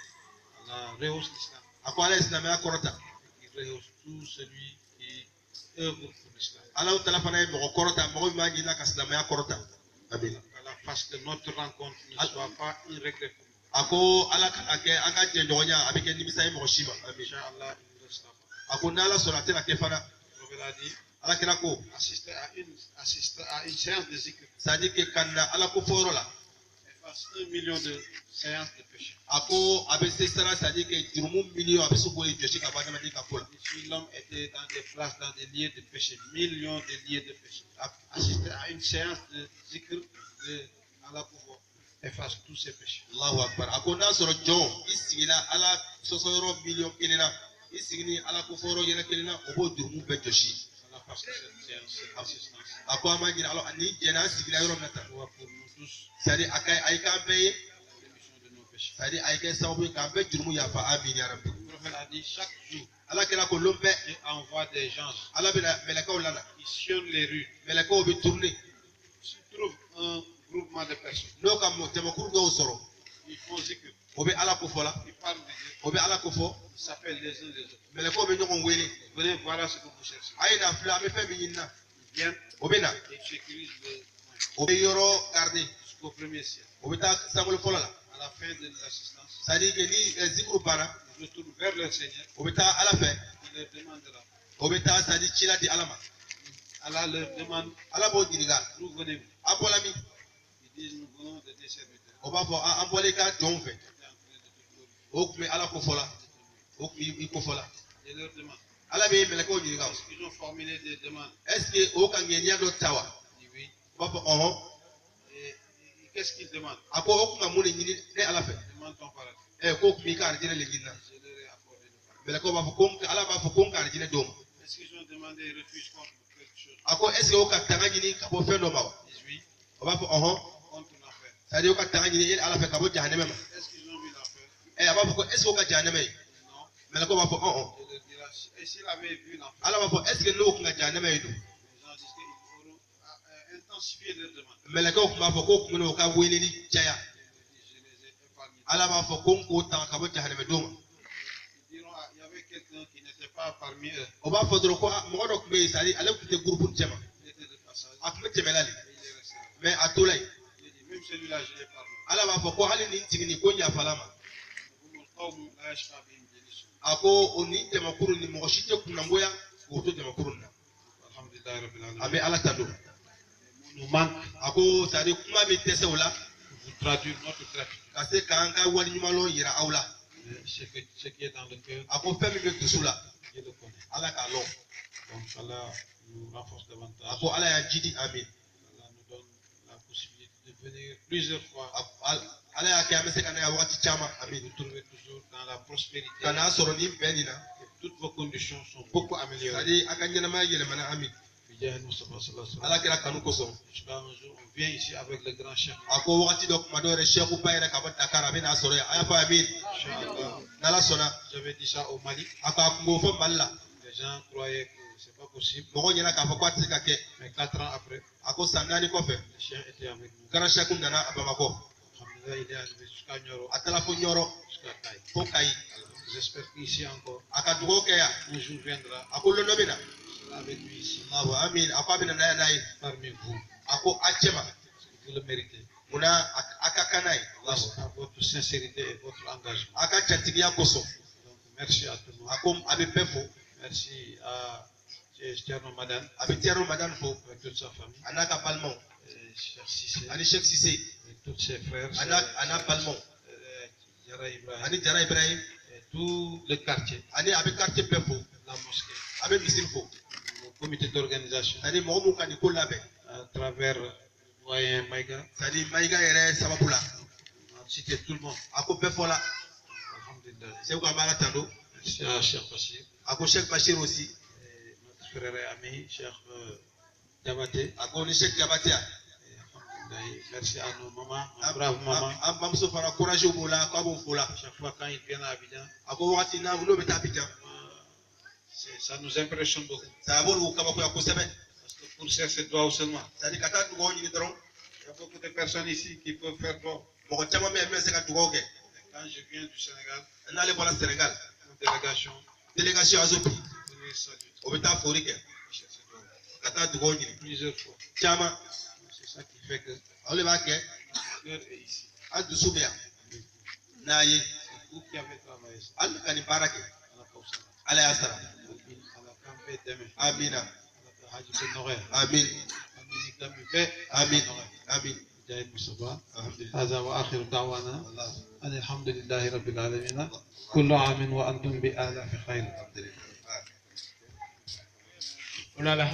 Allah rehausse l'islam, a ko ala ye silamɛya kɔrɔta il rehausse tout celui qui œuvre pour l'islam. ala tala fana ye mɔgɔ kɔrɔta mɔgɔ min b'a ɲini ka silamɛya kɔrɔta amin Allah fasse que notre rencontre ne soit pas un regret pour nous. a ko ala ka kɛ an ka jɛ ɲɔgɔnya a bɛ kɛ nimisa ye mɔgɔ si ma amin Inch'Allah, il ne restera pas. a ko n'ala sɔnna a tɛna kɛ fana Le prophète a dit, ala kɛra ko assister à une séance de zikr c'est à dire que ka na ala ko fɔyɔrɔ la efface 1 million de séances de péché. a ko a bɛ se sara c'est à dire que jurumu miliyɔn a bɛ se k'o de jɔsi ka bɔ adamaden ka ko la Si l'homme était dans des places, dans des lieux de péché, millions de lieux de péché, assister à une séance de zikr de Allah pour efface tous ses péchés. allahu akbar a ko n'a sɔrɔ jɔn i sigila ala sɔsɔyɔrɔ miliyɔn kelen na i sigi ni ala ko fɔyɔrɔ yɛrɛ kelen na o b'o jurumu bɛɛ jɔsi Allah fasse que cette séance, cette assistance a ko an b'a ɲini ala ni jɛna an sigila yɔrɔ min na tan soit pour nous tous c'est à dire a ye k'an bɛɛ ye la rémission de nos péchés. c'est à dire a ye kɛ sababu ye k'an bɛɛ jurumu yafa amin ya rabbi Le prophète a dit chaque jour, ala kɛra ko lon bɛɛ il envoie des gens ala bɛna mɛlɛkɛw lana qui sillonnent les rues. mɛlɛkɛw bɛ tourner S'ils trouvent un groupement de personnes, n'o ka tɛmɛkuru dɔw sɔrɔ ils font zikr, o bɛ ala ko fɔ la ils parlent de Dieu, o bɛ ala ko fɔ ils s'appellent les uns les autres. mɛlɛkɛw bɛ ɲɔgɔn wele Venez, voilà ce que vous cherchez. a ye na filɛ an bɛ fɛn min ɲini na Ils viennent o bɛ na et sécurisent le point o bɛ yɔrɔ garder jusqu'au premier ciel. o bɛ taa sankolo fɔlɔ la À la fin de l'assistance, c'est à dire que ni zikuru banna ils retournent vers leur Seigneur. o bɛ taa ala fɛ Il leur demandera Obeta sadi chila di alama. Allah leur demande, Allah bo diniga. d'où venez-vous? Abolami. Ils disent, nous venons de tes serviteurs. Oba fo amboleka jonfe. Ils étaient en train de te glorifier. Okumi ala kofola. Okumi ikofola. Je leur demande, Allah be meleko diniga. ils ont formulé des demandes. Est-ce que oka ngenia do tawa? Je dis oui. Oba fo oh. Et qu'est-ce qu'ils demandent? Ako okuma mune nyini ne ala fe. Demande ton paradis. Ko kumi ka arjine le jinna. Je leur ai accordé le paradis. Meleko ba fo kom ala ba fo kom ka arjine dom. Est-ce qu'ils ont demandé refuge contre quelque chose? Ako est-ce que oka tanga nyini ka bo fendo mawa? Ils disent oui. Oba fo Contre l'enfer. c'est-à-dire oka tanga nyini ala fe ka bo jahannama. Est-ce qu'ils ont vu l'enfer? Aba fo est-ce que oka jahannama? Non. Meleko ba fo Je leur dirai, et s'ils avaient vu l'enfer? ala ba fo est-ce que lo ka jahannama yidu? Les gens disent qu'ils auront intensifié leur demande. Meleko ba fo ko kuno ka wele ni jaya. Je les ai épargnés. Ala ba fo ko tanga ka bo jahannama dom. Ils diront, il y avait quelqu'un qui n'était pas parmi eux. Oba fo dro ko mo do be sari ala ku te groupe jama. Il était de passage. Akme temelali. Et il est resté là. Mais atolay. Il dit, même celui-là, je l'ai pardonné. Ala ba fo ko hali ni tigini ko nya falama. قوم لا يشقى بهم جليسهم. Ako oni tema kuru ni mo shite kuna ngoya ko to tema kuru na. Alhamdulillah Rabbil Alamin. Abe ala tado. Nous manque Ako sari kuma be tese wala. vous traduire notre gratitude. Kase kanga wali nyuma lo yira awla. Ce qui est dans le cœur, Ako femi be tusula. Dieu le connaît. Ala ka lo. Donc Allah nous renforce davantage. Ako ala ya jidi amin. Allah nous donne la possibilité de venir plusieurs fois. Ala ya kiyama se kana ya wakati chama amin. Vous trouvez toujours dans la prospérité. Kana soro ni benina. Toutes vos conditions sont beaucoup améliorées. Sadi akanyana ma yele mana amin. Bijah Mustafa sallallahu alayhi wa Ala kira kanu koso. sallam. Jusqu'à un jour, on vient ici avec le grand chef. Ako wakati dok madore sheikh bayra ka bata kara bina soro ya aya fa amin. Inch'Allah. Nala sona. J'avais dit ça au Mali. Aka kungo fo malla. Les gens croyaient que c'est pas possible. Mogo nyana ka fa kwati ka ke. Mais 4 ans après, Ako sandani ko fe. le chien était avec nous. Gara sheikh nana abamako. Alhamdulillah, il est arrivé jusqu'à Nyoro, Atala fo nyoro jusqu'à Taï. fo kai. J'espère qu'ici encore, Aka dugo ke ya. un jour viendra, Ako lono bina. je serai avec lui ici, Allahu amin. Ako bina na nai. parmi vous. Ako achema. Vous le méritez. Muna aka kanai. Allahu. Grâce à votre sincérité et votre engagement. Aka chantigia koso. Donc, merci à tout le monde. Ako abe pefo. Merci à Tierno Madame, Abe tiaro madan fo. avec toute sa famille, Anaka palmon. et Cheikh Sissé, Ani Sheikh Sise. et tous ses frères, Ana palmon. Yara Ibrahim, Ani Jara Ibrahim. et tout le quartier, Ani abe quartier pefo. la mosquée, Abe misil fo. le comité d'organisation, Sadi mo mu kan ko labe. à travers Moyen Maïga, Sadi maiga yere sababula. on a cité tout le monde. Ako pefo la. Alhamdulillah. C'est quoi mala tando. Merci à Cheikh Bachir, Ako Sheikh Bashir aussi. et notre frère et ami, Cheikh Diabaté. Ako ni Sheikh Gabatia. Et alhamdulillah, merci à nos mamans, nos braves mamans. Am bamso fara courage au bola ko abo fola. Chaque fois quand ils viennent à Abidjan, Ako wakati na ulo beta pita. ça nous impressionne beaucoup. Ça abolu kama ko yakosebe. Parce que pour faire cette doigt seulement, Sadi kata dugo ni dron. il y a beaucoup de personnes ici qui peuvent faire doigt. Mo chama me se ka dugo ke. Quand je viens du Sénégal, Na le bola Sénégal. une délégation, Délégation azopi. venir saluer. Obeta forike. Chercher doigt. Kata dugo ni. Plusieurs fois. Chama. C'est ça qui fait que le Ole ba ke. cœur est ici. Adu subia. Na ye. C'est vous qui avez travaillé ça. Al kani barake. À la Kausara. Ala yasara. À la Campé demain. Amina. À la Haji Benoret. Amin. À Minikami Bé. Amin. Amin. جاي مصطفى Alhamdulillah. هذا واخر دعوانا Allah. ان الحمد لله رب العالمين كل عام وانتم بآلاف خير. Alhamdulillah. On a la